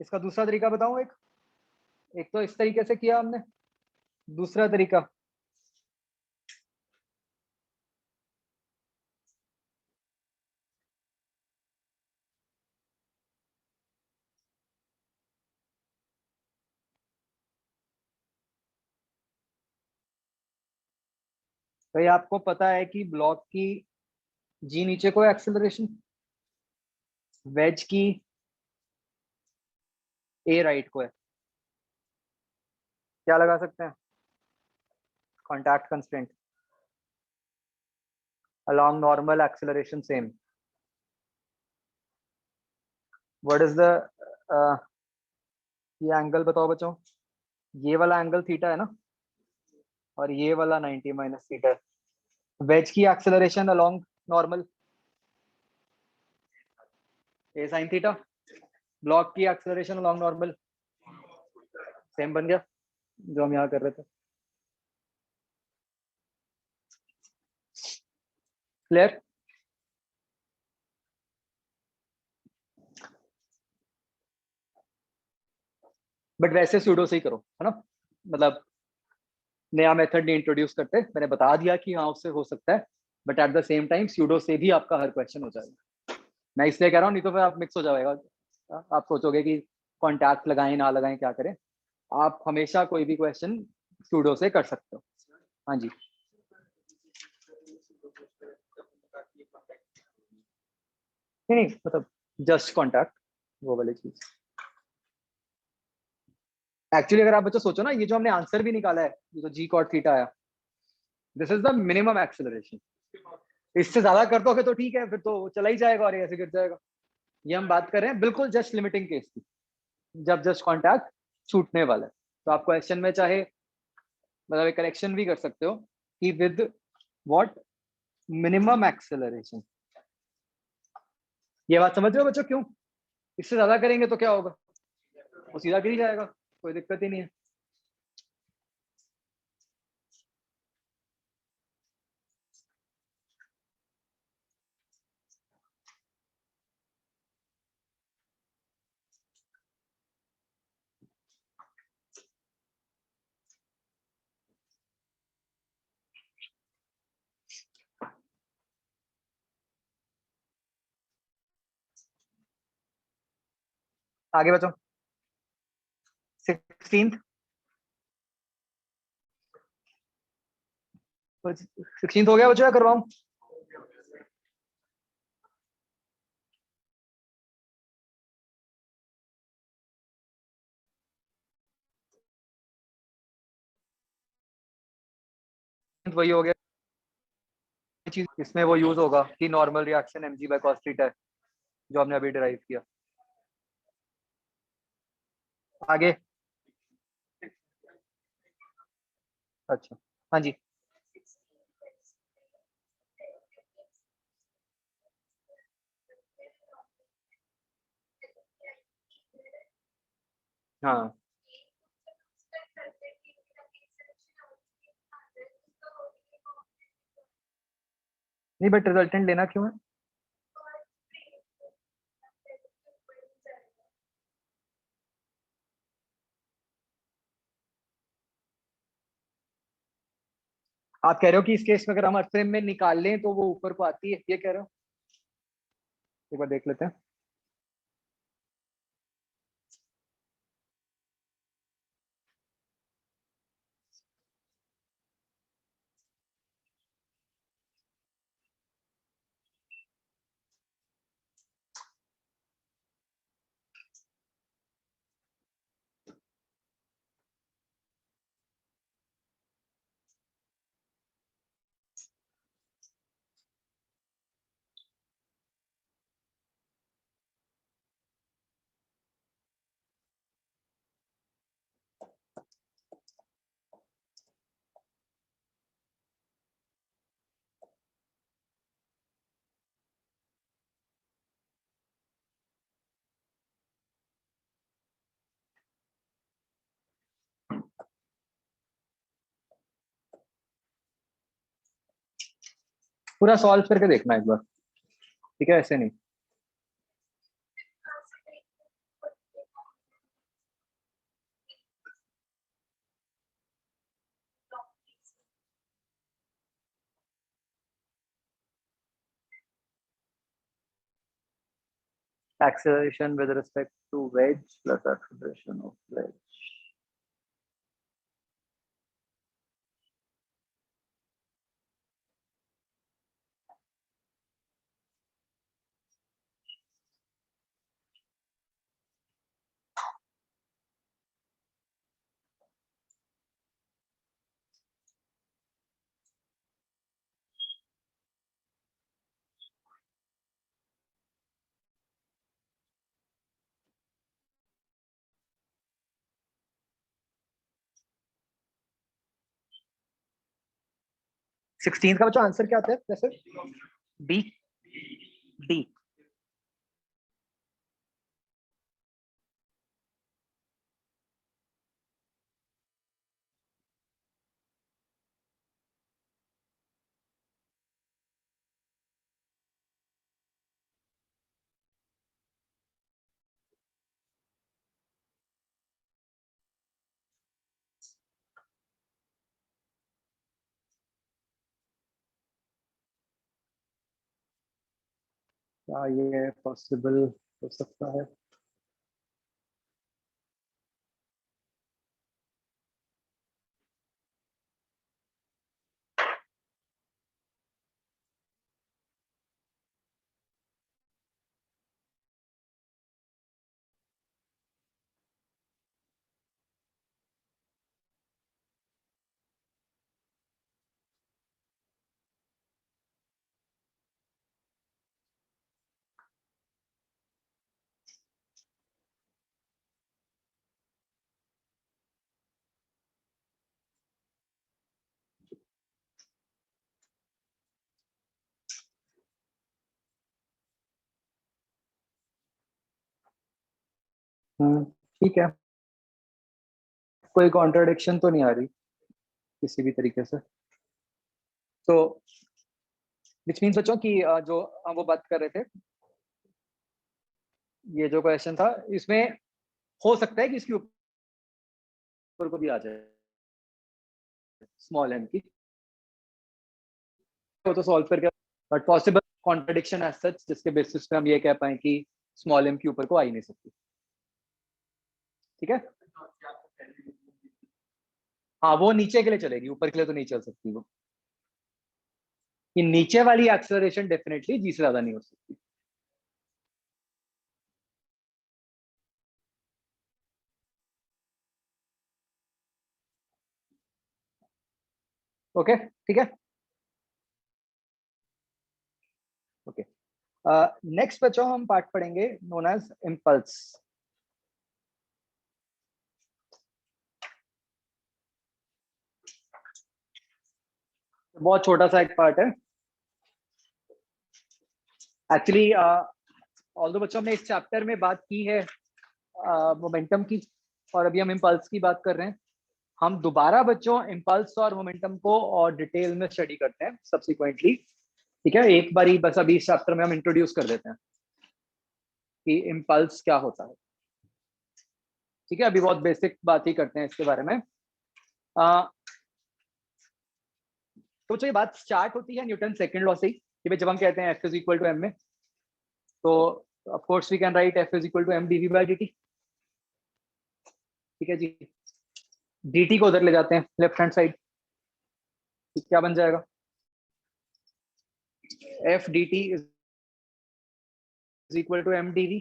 इसका दूसरा तरीका बताऊं, एक एक तो इस तरीके से किया हमने, दूसरा तरीका तो ये आपको पता है कि ब्लॉक की जी नीचे को एक्सेलरेशन, वेज की ए राइट को है, क्या लगा सकते हैं, contact constraint along normal acceleration same। What is the, ये एंगल बताओ बच्चों, ये वाला एंगल थीटा है ना, और ये वाला 90 माइनस थीटा है। वेज की एक्सेलरेशन अलोंग नॉर्मल ए साइन थीटा, ब्लॉक की एक्सेलरेशन अलोंग नॉर्मल सेम बन गया जो हम यहाँ कर रहे थे। क्लियर। बट वैसे सूडो से ही करो, है ना, मतलब नया मेथड नहीं इंट्रोड्यूस करते, मैंने बता दिया कि हाँ उससे हो सकता है, but at the same time pseudo से भी आपका हर क्वेश्चन हो जाएगा। मैं इसलिए कह रहा हूँ, नहीं तो फिर आप मिक्स हो जाएगा, आप सोचोगे कि कॉन्टैक्ट लगाएं ना लगाएं क्या करें। आप हमेशा कोई भी क्वेश्चन सूडो से कर सकते हो। हाँ जी, नहीं नहीं, मतलब जस्ट कॉन्टैक्ट, वो वाली चीज। एक्चुअली अगर आप बच्चों सोचो ना, ये जो हमने आंसर भी निकाला है, ये जो जी कॉट थीटा आया, this is the minimum acceleration. इससे ज्यादा कर दोगे तो ठीक है, फिर तो चला ही जाएगा और ये ऐसे गिर जाएगा। ये हम बात कर रहे हैं बिल्कुल जस्ट लिमिटिंग केस की, जब जस्ट कॉन्टैक्ट छूटने वाला है। तो आप क्वेश्चन में चाहे मतलब एक करेक्शन भी कर सकते हो कि विद व्हाट मिनिमम एक्सेलरेशन। ये बात समझ रहे हो बच्चों, क्यों, इससे ज्यादा करेंगे तो क्या होगा, वो सीधा गिर ही जाएगा, कोई दिक्कत ही नहीं है। आगे बचो। 16th 16th हो गया बच्चों या करवाऊं? वही हो गया चीज, इसमें वो यूज होगा कि normal reaction mg by cos theta है जो हमने अभी डिराइव किया। आगे। अच्छा हाँ जी। हाँ नहीं बट रिजल्टेंट लेना क्यों है? आप कह रहे हो कि इस केस में अगर हम अर्थ फ्रेम में निकाल लें तो वो ऊपर को आती है, ये कह रहे हो? एक बार देख लेते हैं। पूरा सॉल्व करके देखना एक बार, ठीक है? ऐसे नहीं। Acceleration with respect to wedge plus acceleration of wedge. Sixteen का बच्चों आंसर क्या आता है वैसे? डी। डी। क्या ये पॉसिबल हो सकता है? ठीक है, कोई कॉन्ट्रडिक्शन तो नहीं आ रही किसी भी तरीके से। तो विच मीन्स बच्चों कि जो हम वो बात कर रहे थे, ये जो क्वेश्चन था इसमें हो सकता है कि इसके ऊपर को भी आ जाए स्मॉल एम की, वो तो सॉल्व करके। But possible contradiction as such जिसके बेसिस पे हम ये कह पाए कि स्मॉल एम के ऊपर को आ ही नहीं सकती। ठीक है, हाँ वो नीचे के लिए चलेगी, ऊपर के लिए तो नहीं चल सकती वो। कि नीचे वाली एक्सेलरेशन डेफिनेटली जी से ज्यादा नहीं हो सकती। ओके ठीक है। ओके, नेक्स्ट बच्चों हम पार्ट पढ़ेंगे नोन एज इम्पल्स। बहुत छोटा सा एक पार्ट है एक्चुअली। ऑल्दो बच्चों हमने इस चैप्टर में बात की है मोमेंटम की, और अभी हम इम्पल्स की बात कर रहे हैं। हम दोबारा बच्चों इम्पल्स और मोमेंटम को और डिटेल में स्टडी करते हैं सब्सिक्वेंटली। ठीक है, एक बारी बस अभी इस चैप्टर में हम इंट्रोड्यूस कर देते हैं कि इम्पल्स क्या होता है। ठीक है, अभी बहुत बेसिक बात ही करते हैं इसके बारे में। तो जो ये बात स्टार्ट होती है न्यूटन सेकंड लॉ से ही, कि भाई जब हम कहते हैं F is equal to m में, तो of course we can write F is equal to m dv by dt। ठीक है जी, dt को उधर ले जाते हैं लेफ्ट हैंड साइड, क्या बन जाएगा? F dt is equal to m dv,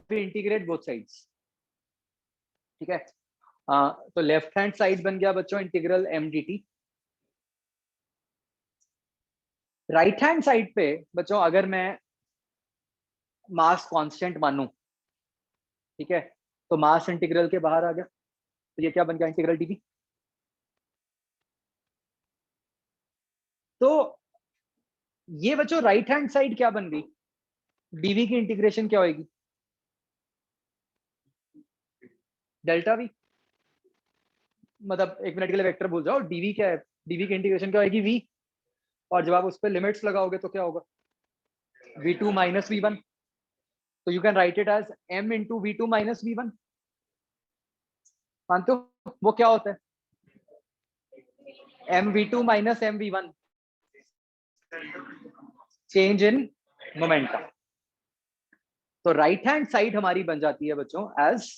फिर इंटीग्रेट बोथ साइड्स। ठीक है, तो लेफ्ट हैंड साइड बन गया बच्चों integral m d t. Right hand side पे बच्चों अगर मैं मास कांस्टेंट मानूं, ठीक है, तो मास इंटीग्रल के बाहर आ गया, तो ये क्या बन गया? Integral dv. तो ये बच्चों राइट हैंड साइड क्या बन गई? डीवी की इंटीग्रेशन क्या होगी? Delta we. मतलब एक मिनट के लिए वेक्टर भूल जाओ, डीवी क्या है? डीवी की इंटीग्रेशन क्या होगी? वी। और जब आप उस पर लिमिट्स लगाओगे तो क्या होगा? v2 minus v one. तो you can write it as m into v two minus v one. मानते हो वो क्या होता है? M v two minus m v one, change in momentum. तो राइट हैंड साइड हमारी बन जाती है बच्चों एज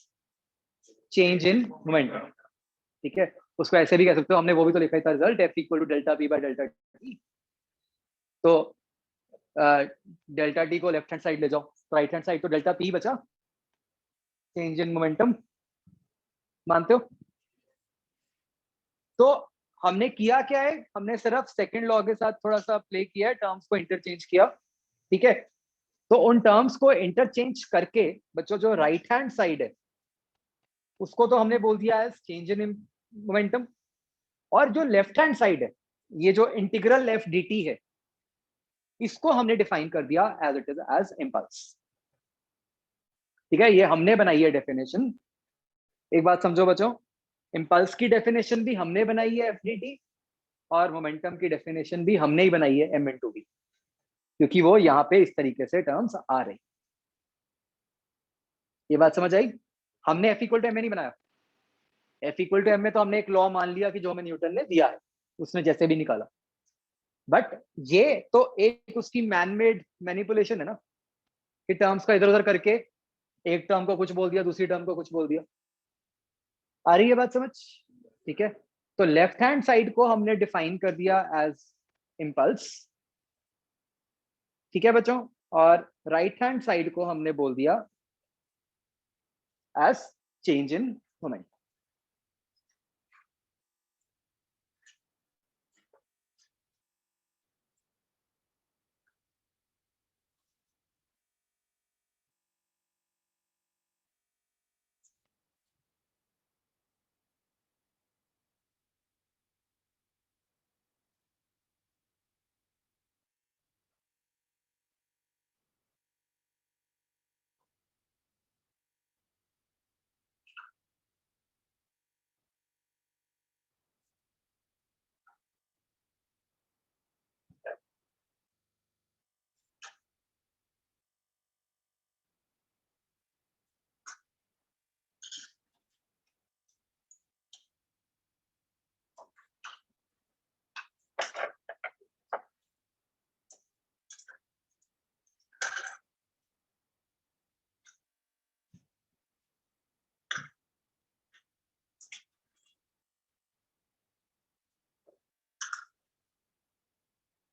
चेंज इन मोमेंटम। ठीक है, उसको ऐसे भी कह सकते हो, हमने वो भी तो लिखा था result F equal to delta b by delta t. तो डेल्टा टी को लेफ्ट हैंड साइड ले जाओ, राइट हैंड साइड तो डेल्टा पी बचा, चेंज इन मोमेंटम। मानते हो? तो हमने किया क्या है, हमने सिर्फ सेकंड लॉ के साथ थोड़ा सा प्ले किया है, टर्म्स को इंटरचेंज किया। ठीक है, तो उन टर्म्स को इंटरचेंज करके बच्चों जो राइट हैंड साइड है उसको तो हमने बोल दिया है चेंज इन मोमेंटम, और जो लेफ्ट हैंड साइड है, ये जो इंटीग्रल एफ डी टी है, इसको हमने डिफाइन कर दिया as it is as impulse. ठीक है, ये हमने बनाई है डेफिनेशन। एक बात समझो बच्चों, इम्पल्स की डेफिनेशन भी हमने बनाई है एफ डी टी, और मोमेंटम की डेफिनेशन भी हमने ही बनाई है एम इंटू वी, क्योंकि वो यहाँ पे इस तरीके से टर्म्स आ रही। ये बात समझ आई? हमने एफ इक्वल टू एम नहीं बनाया। एफ इक्वल टू एम में तो हमने एक लॉ मान लिया कि जो हमें न्यूटन ने दिया है, उसने जैसे भी निकाला। बट ये तो एक उसकी मैनमेड मैनिपुलेशन है ना, कि टर्म्स का इधर उधर करके एक टर्म को कुछ बोल दिया, दूसरी टर्म को कुछ बोल दिया। आ रही है बात समझ? ठीक है, तो लेफ्ट हैंड साइड को हमने डिफाइन कर दिया एज इम्पल्स। ठीक है बच्चों, और राइट हैंड साइड को हमने बोल दिया एज चेंज इन मोमेंट।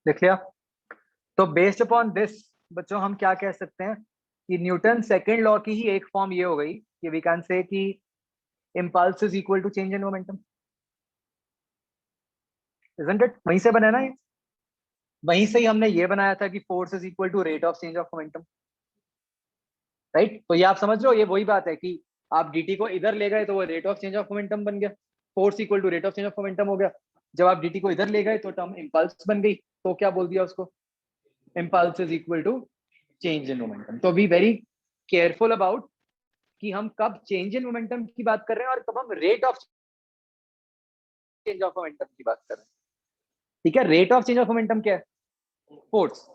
लिख लिया। तो बेस्ड अपॉन दिस बच्चों हम क्या कह सकते हैं कि न्यूटन सेकंड लॉ की ही एक फॉर्म ये हो गई कि वी कैन से कि impulse is equal to change in momentum. Isn't it? वहीं से बना ना ये, वहीं से ही हमने ये बनाया था कि force is equal to rate of change of momentum, right? तो ये आप समझ रहे हो, ये वही बात है कि आप dt को इधर ले गए तो वो rate of change of momentum बन गया, force equal to rate of change of momentum हो गया। जब आप dt को इधर ले गए तो टर्म इम्पल्स बन गई, तो क्या बोल दिया उसको, impulse is equal to change in momentum. तो बी वेरी केयरफुल अबाउट कि हम कब चेंज इन मोमेंटम की बात कर रहे हैं और कब हम rate of change of momentum की बात कर रहे हैं। ठीक है, rate of change of momentum क्या है, फोर्स,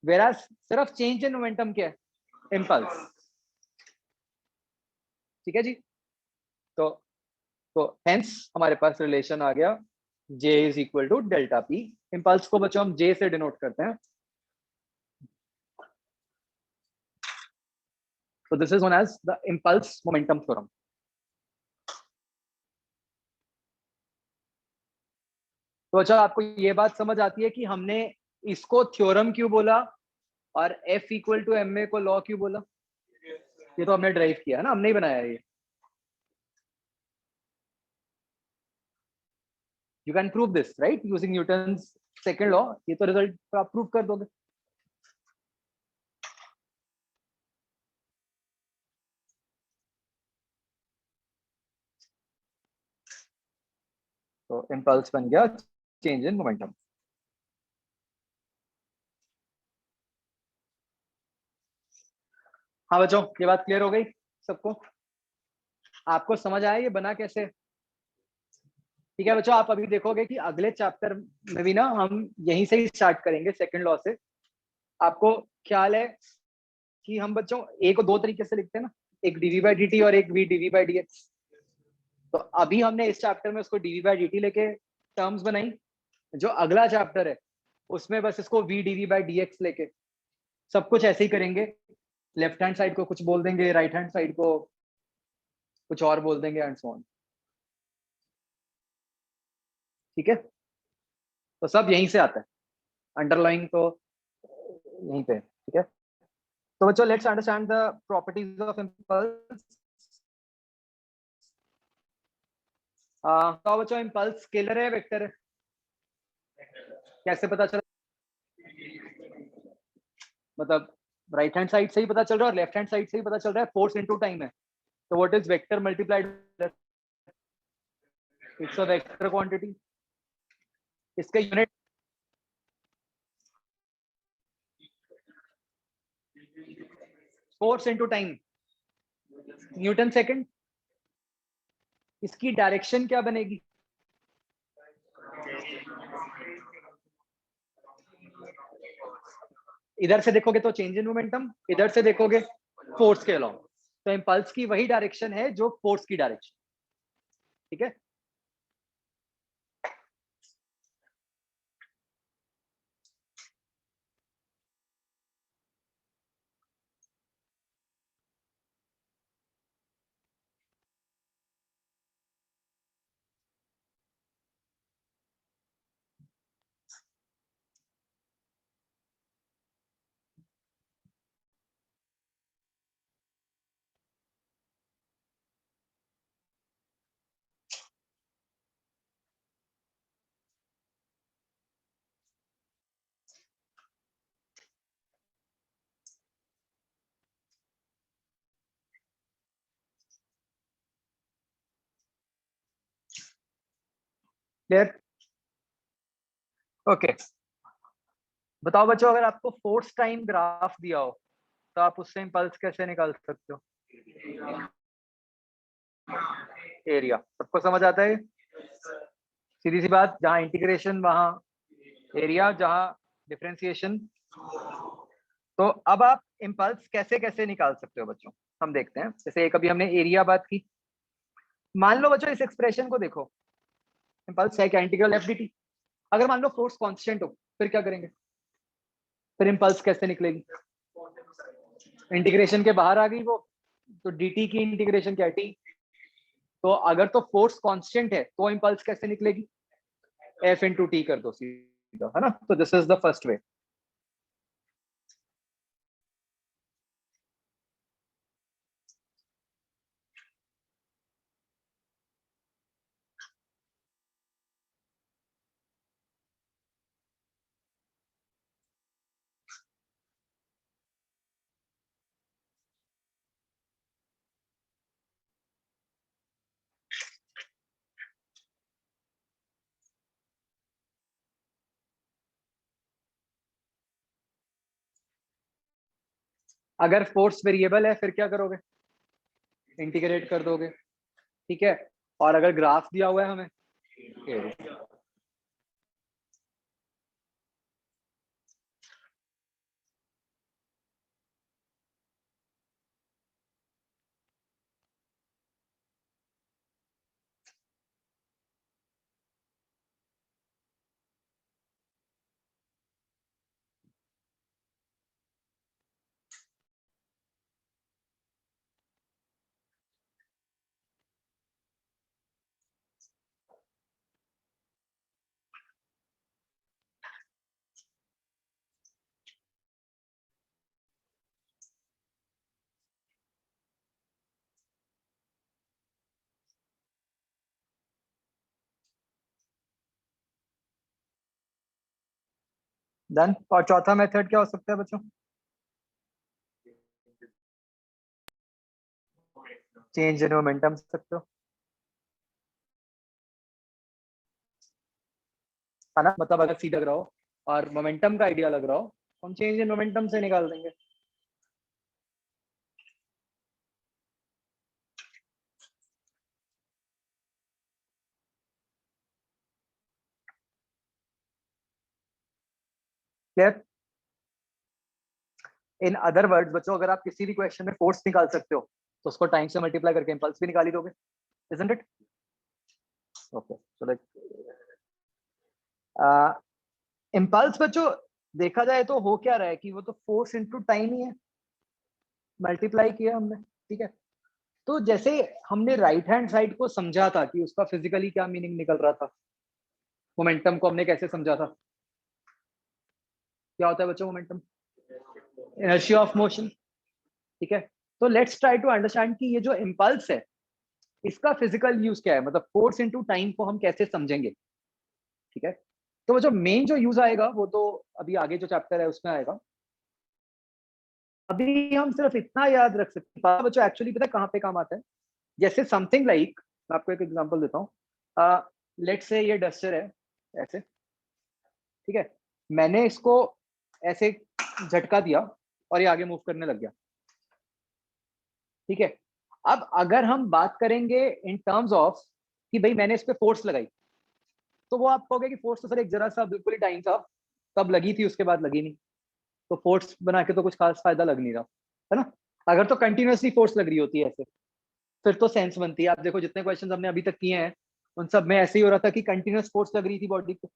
वेराज सिर्फ चेंज इन मोमेंटम क्या है, इम्पल्स। ठीक है जी। तो हेंस हमारे पास रिलेशन आ गया J is equal to delta p. Impulse को बच्चों हम J से डिनोट करते हैं, so this is known as the impulse momentum theorem। तो अच्छा, आपको ये बात समझ आती है कि हमने इसको थ्योरम क्यों बोला और F equal to m a को लॉ क्यों बोला? ये तो हमने ड्राइव किया है ना, हमने ही बनाया है ये। You can prove this right using Newton's second law. ये तो रिजल्ट आप प्रूव कर दोगे। तो इम्पल्स बन गया चेंज इन मोमेंटम। हाँ बच्चों, ये बात क्लियर हो गई सबको? आपको समझ आया ये बना कैसे? ठीक है बच्चों, आप अभी देखोगे कि अगले चैप्टर में भी ना हम यहीं से ही स्टार्ट करेंगे सेकंड लॉ से। आपको ख्याल है कि हम बच्चों ए को दो तरीके से लिखते हैं ना, एक डीवी बाई डी टी और एक v dv by d x. तो अभी हमने इस चैप्टर में उसको डीवी बाई डी टी लेके टर्म्स बनाई। जो अगला चैप्टर है उसमें बस इसको v dv by d x लेके सब कुछ ऐसे ही करेंगे। लेफ्ट हैंड साइड को कुछ बोल देंगे, राइट हैंड साइड को कुछ और बोल देंगे एंड सो ऑन। ठीक है, तो सब यहीं से आता है, अंडरलाइन तो यहीं पे। ठीक है, तो बच्चों let's understand the properties of impulse. तो बच्चों इम्पल्स स्केलर है वेक्टर है? कैसे पता चला? मतलब राइट हैंड साइड से ही पता चल रहा है और लेफ्ट हैंड साइड से ही पता चल रहा है, फोर्स इनटू टाइम है। तो what is vector multiplied, it's a vector quantity. इसका unit force into time, newton second. इसकी डायरेक्शन क्या बनेगी? इधर से देखोगे तो चेंज इन मोमेंटम, इधर से देखोगे फोर्स के अलोंग। तो इम्पल्स की वही डायरेक्शन है जो फोर्स की डायरेक्शन। ठीक है, क्लियर? ओके, बताओ बच्चों, अगर आपको फोर्स टाइम ग्राफ दिया हो तो आप उससे इम्पल्स कैसे निकाल सकते हो? एरिया सबको समझ आता है? सीधी सी बात, जहां इंटीग्रेशन वहां एरिया, जहां डिफरेंशिएशन। तो अब आप इम्पल्स कैसे कैसे निकाल सकते हो बच्चों, हम देखते हैं। जैसे एक अभी हमने एरिया बात की, मान लो बच्चों इस एक्सप्रेशन को देखो, इम्पल्स है क्या, इंटीग्रल एफ डी टी। अगर मान लो फोर्स कांस्टेंट हो फिर क्या करेंगे? फिर इम्पल्स कैसे निकलेगी? इंटीग्रेशन के बाहर आ गई वो, तो dt की इंटीग्रेशन क्या है, t। तो अगर तो फोर्स कांस्टेंट है तो इम्पल्स कैसे निकलेगी? f इंटू टी कर दो सीधा। है ना। तो this is the first way. अगर फोर्स वेरिएबल है फिर क्या करोगे, इंटीग्रेट कर दोगे, ठीक है। और अगर ग्राफ दिया हुआ है हमें, डन। और चौथा मेथड क्या हो सकता है बच्चों, चेंज इन मोमेंटम सकते हो, है ना। मतलब अगर सी लग रहा हो और मोमेंटम का आइडिया लग रहा हो, हम चेंज इन मोमेंटम से निकाल देंगे। क्लियर। इन अदर वर्ड्स बच्चों, अगर आप किसी भी क्वेश्चन में फोर्स निकाल सकते हो तो उसको टाइम से मल्टीप्लाई करके इम्पल्स भी निकाल ही दोगे, isn't it. Okay, so like impulse बच्चों देखा जाए तो हो क्या रहा है कि वो तो फोर्स इनटू टाइम ही है, मल्टीप्लाई किया हमने, ठीक है। तो जैसे हमने राइट हैंड साइड को समझा था कि उसका फिजिकली क्या मीनिंग निकल रहा था, मोमेंटम को हमने कैसे समझा था, क्या होता है बच्चों मोमेंटम, इनर्शिया ऑफ मोशन, ठीक है। तो लेट्स ट्राई टू अंडरस्टैंड कि ये जो इम्पल्स है इसका फिजिकल यूज क्या है, मतलब फोर्स इनटू टाइम को हम कैसे समझेंगे, ठीक है। तो वो जो मेन जो यूज आएगा वो तो अभी आगे जो चैप्टर है उसमें आएगा। अभी हम सिर्फ इतना याद रख सकते हैं बच्चों, एक्चुअली पता है कहाँ पे काम आता है। जैसे समथिंग लाइक, मैं आपको एक एग्जांपल देता हूँ, लेट्स से ये डस्टर है ऐसे, ठीक है। मैंने इसको ऐसे झटका दिया और ये आगे मूव करने लग गया, ठीक है। अब अगर हम बात करेंगे इन टर्म्स ऑफ कि भाई मैंने इस पे फोर्स लगाई, तो वो आप कहोगे कि फोर्स तो सर एक जरा सा बिल्कुल ही टाइम था, तब लगी थी उसके बाद लगी नहीं, तो फोर्स बना के तो कुछ खास फायदा लग नहीं रहा, है ना। अगर तो कंटिन्यूअसली फोर्स लग रही होती है ऐसे, फिर तो सेंस बनती है। आप देखो जितने क्वेश्चन हमने अभी तक किए हैं उन सब में ऐसे ही हो रहा था कि कंटिन्यूअस फोर्स लग रही थी बॉडी पे।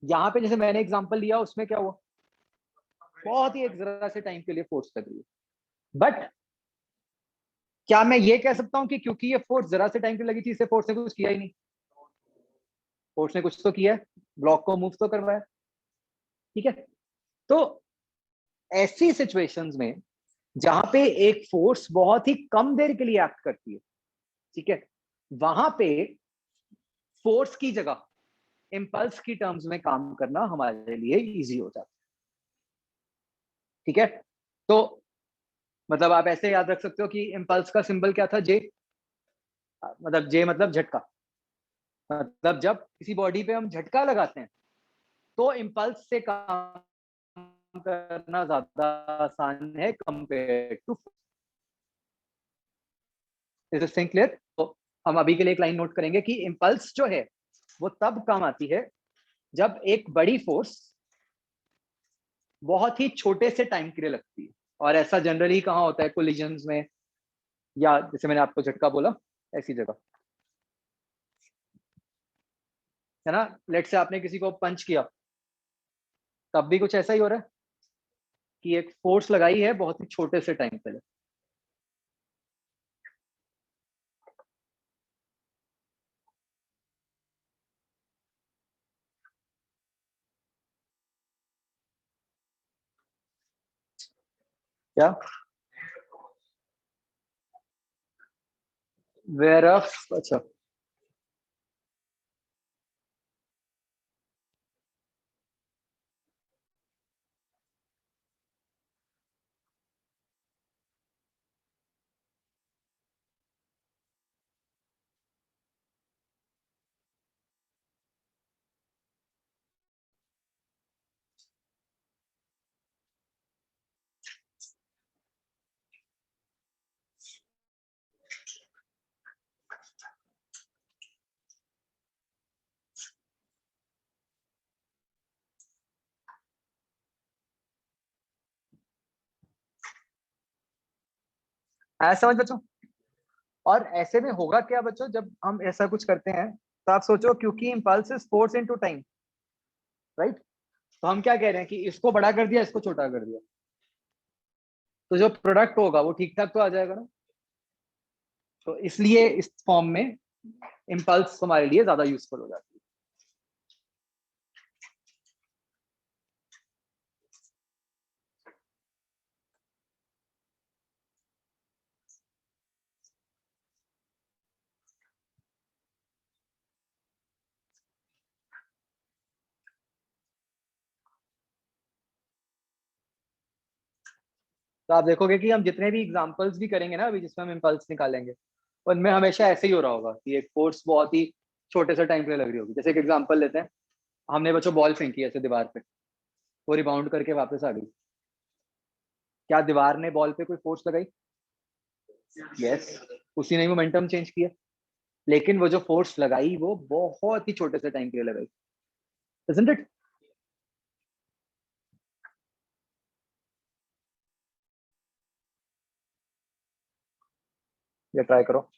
यहाँ पे जैसे मैंने एग्जांपल लिया उसमें क्या हुआ, बहुत ही एक जरा से टाइम के लिए फोर्स लग रही है। बट क्या मैं ये कह सकता हूँ कि क्योंकि ये फोर्स जरा से टाइम पे लगी थी इसे फोर्स ने कुछ किया ही नहीं, फोर्स ने कुछ तो किया है, ब्लॉक को मूव तो करवाया, ठीक है। तो ऐसी सिचुएशंस में जहां पे एक फोर्स बहुत ही कम देर के लिए एक्ट करती है, ठीक है, वहां पे फोर्स की जगह इम्पल्स की टर्म्स में काम करना हमारे लिए इजी हो जाता है, ठीक है। तो मतलब आप ऐसे याद रख सकते हो कि इम्पल्स का सिंबल क्या था, जे, मतलब जे मतलब झटका, मतलब जब किसी बॉडी पे हम झटका लगाते हैं तो इम्पल्स से काम करना ज्यादा आसान है compare to, is this thing clear. तो हम अभी के लिए एक लाइन नोट करेंगे कि इम्पल्स जो है वो तब काम आती है जब एक बड़ी फोर्स बहुत ही छोटे से टाइम के लिए लगती है। और ऐसा जनरली कहाँ होता है, कोलिजन्स में, या जैसे मैंने आपको झटका बोला ऐसी जगह, है ना। लेट से आपने किसी को पंच किया, तब भी कुछ ऐसा ही हो रहा है कि एक फोर्स लगाई है बहुत ही छोटे से टाइम पे। क्या वेयर ऑफ, अच्छा आया समझ बच्चों। और ऐसे में होगा क्या बच्चों, जब हम ऐसा कुछ करते हैं तो आप सोचो, क्योंकि impulse is force into time, right. तो हम क्या कह रहे हैं कि इसको बड़ा कर दिया, इसको छोटा कर दिया, तो जो प्रोडक्ट होगा वो ठीक ठाक तो आ जाएगा ना। तो इसलिए इस फॉर्म में इम्पल्स हमारे लिए ज्यादा यूजफुल हो जाती है। तो आप देखोगे कि हम जितने भी एग्जांपल्स भी करेंगे ना अभी, जिसमें हम इम्पल्स निकालेंगे, उनमें हमेशा ऐसे ही हो रहा होगा कि एक फोर्स बहुत ही छोटे से टाइम के लिए लग रही होगी। जैसे एक एग्जांपल लेते हैं, हमने बच्चों बॉल फेंकी ऐसे दीवार पे, वो रिबाउंड करके वापस आ गई। क्या दीवार ने बॉल पे कोई फोर्स लगाई? यस, उसी ने मोमेंटम चेंज किया। लेकिन वो जो फोर्स लगाई वो बहुत ही छोटे से टाइम के लिए लगाई, isn't it? ये ट्राई करो।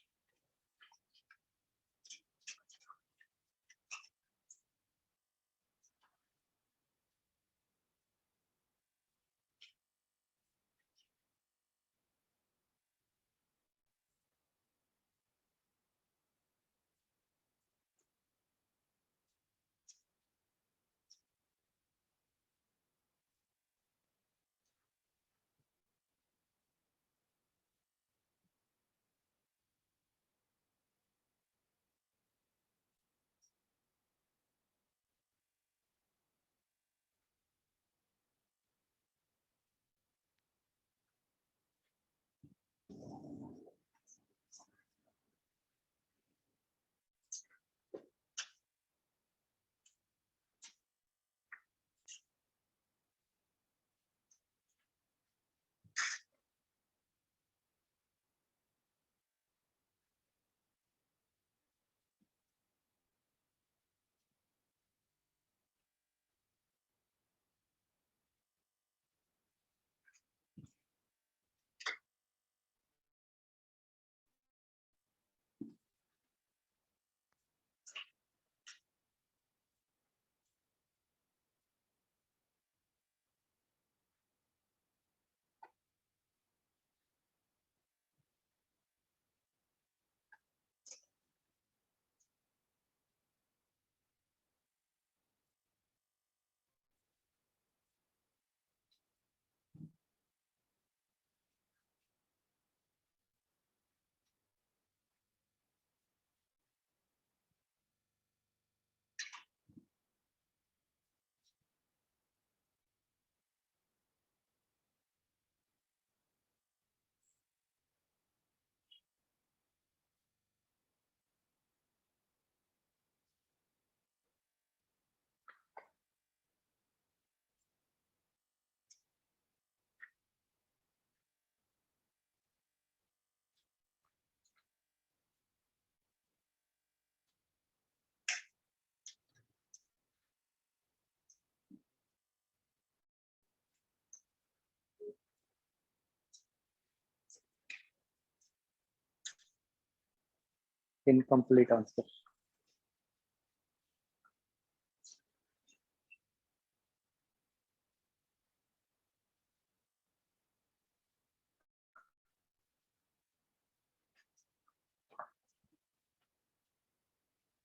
Incomplete answer.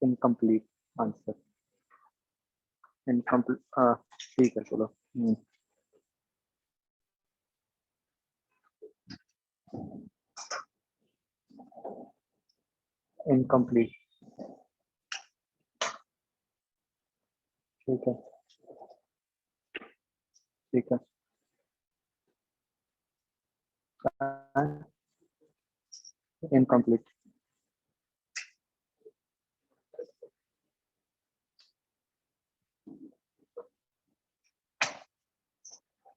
Incomplete answer. Incomplete, हाँ ठीक है चलो। इनकम्प्लीट। ठीक है, ठीक है। इनकम्प्लीट।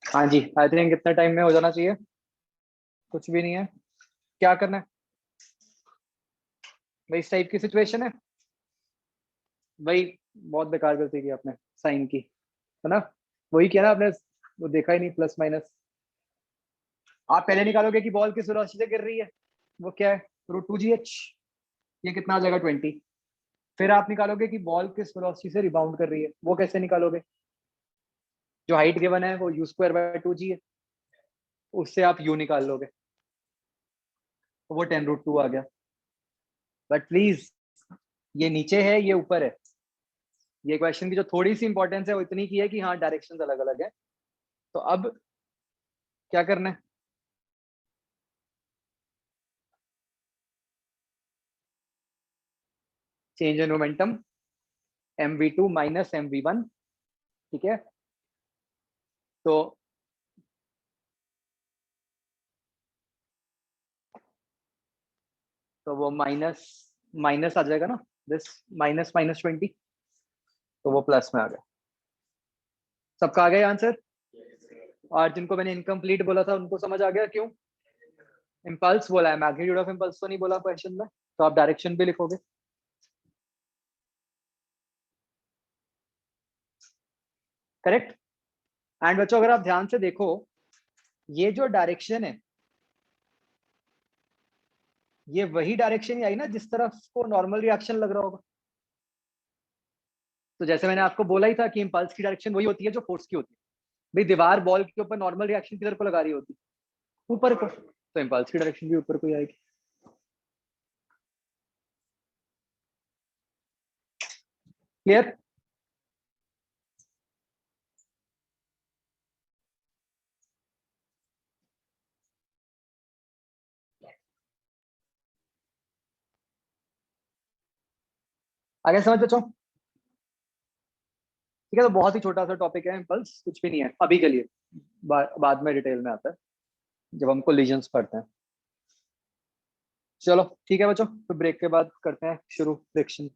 हाँ जी, आई थिंक कितने टाइम में हो जाना चाहिए? कुछ भी नहीं है। क्या करना है भाई? इस टाइप की सिचुएशन है भाई, बहुत बेकार गलती की आपने साइन की, है ना? वही किया ना आपने, वो देखा ही नहीं प्लस माइनस। आप पहले निकालोगे कि बॉल किस वेलोसिटी से गिर रही है, वो क्या है, √2gh। ये कितना आ जाएगा, 20। फिर आप निकालोगे कि बॉल किस वेलोसिटी से रिबाउंड कर रही है, वो कैसे निकालोगे? जो हाइट गिवन है वो u²/2g है, उससे आप u निकाल लोगे, तो वो 10√2 आ गया। बट प्लीज, ये नीचे है ये ऊपर है। ये क्वेश्चन की जो थोड़ी सी इंपॉर्टेंस है वो इतनी की है कि हाँ डायरेक्शंस अलग अलग है। तो अब क्या करना है? Change in momentum mv2 minus mv1। ठीक है, तो वो माइनस माइनस आ जाएगा ना, दिस माइनस माइनस 20, तो वो प्लस में आ गया। सबका आ गया आंसर? और जिनको मैंने इनकम्प्लीट बोला था उनको समझ आ गया क्यों? इम्पल्स बोला है, मैग्नीट्यूड ऑफ इम्पल्स तो नहीं बोला क्वेश्चन में, तो आप डायरेक्शन भी लिखोगे। करेक्ट। एंड बच्चों अगर आप ध्यान से देखो, ये जो डायरेक्शन है ये वही डायरेक्शन ही आई ना जिस तरफ को नॉर्मल रिएक्शन लग रहा होगा। तो जैसे मैंने आपको बोला ही था कि इम्पल्स की डायरेक्शन वही होती है जो फोर्स की होती है। भाई दीवार बॉल के ऊपर नॉर्मल रिएक्शन किधर को लगा रही होती, ऊपर को, तो इम्पल्स की डायरेक्शन भी ऊपर को ही आएगी। क्लियर? आगे समझ बच्चों? ठीक है, तो बहुत ही छोटा सा टॉपिक है इम्पल्स, कुछ भी नहीं है अभी के लिए। बाद में डिटेल में आता है जब हम कोलिजन्स पढ़ते हैं। चलो ठीक है बच्चों, तो ब्रेक के बाद करते हैं शुरू फ्रिक्शन।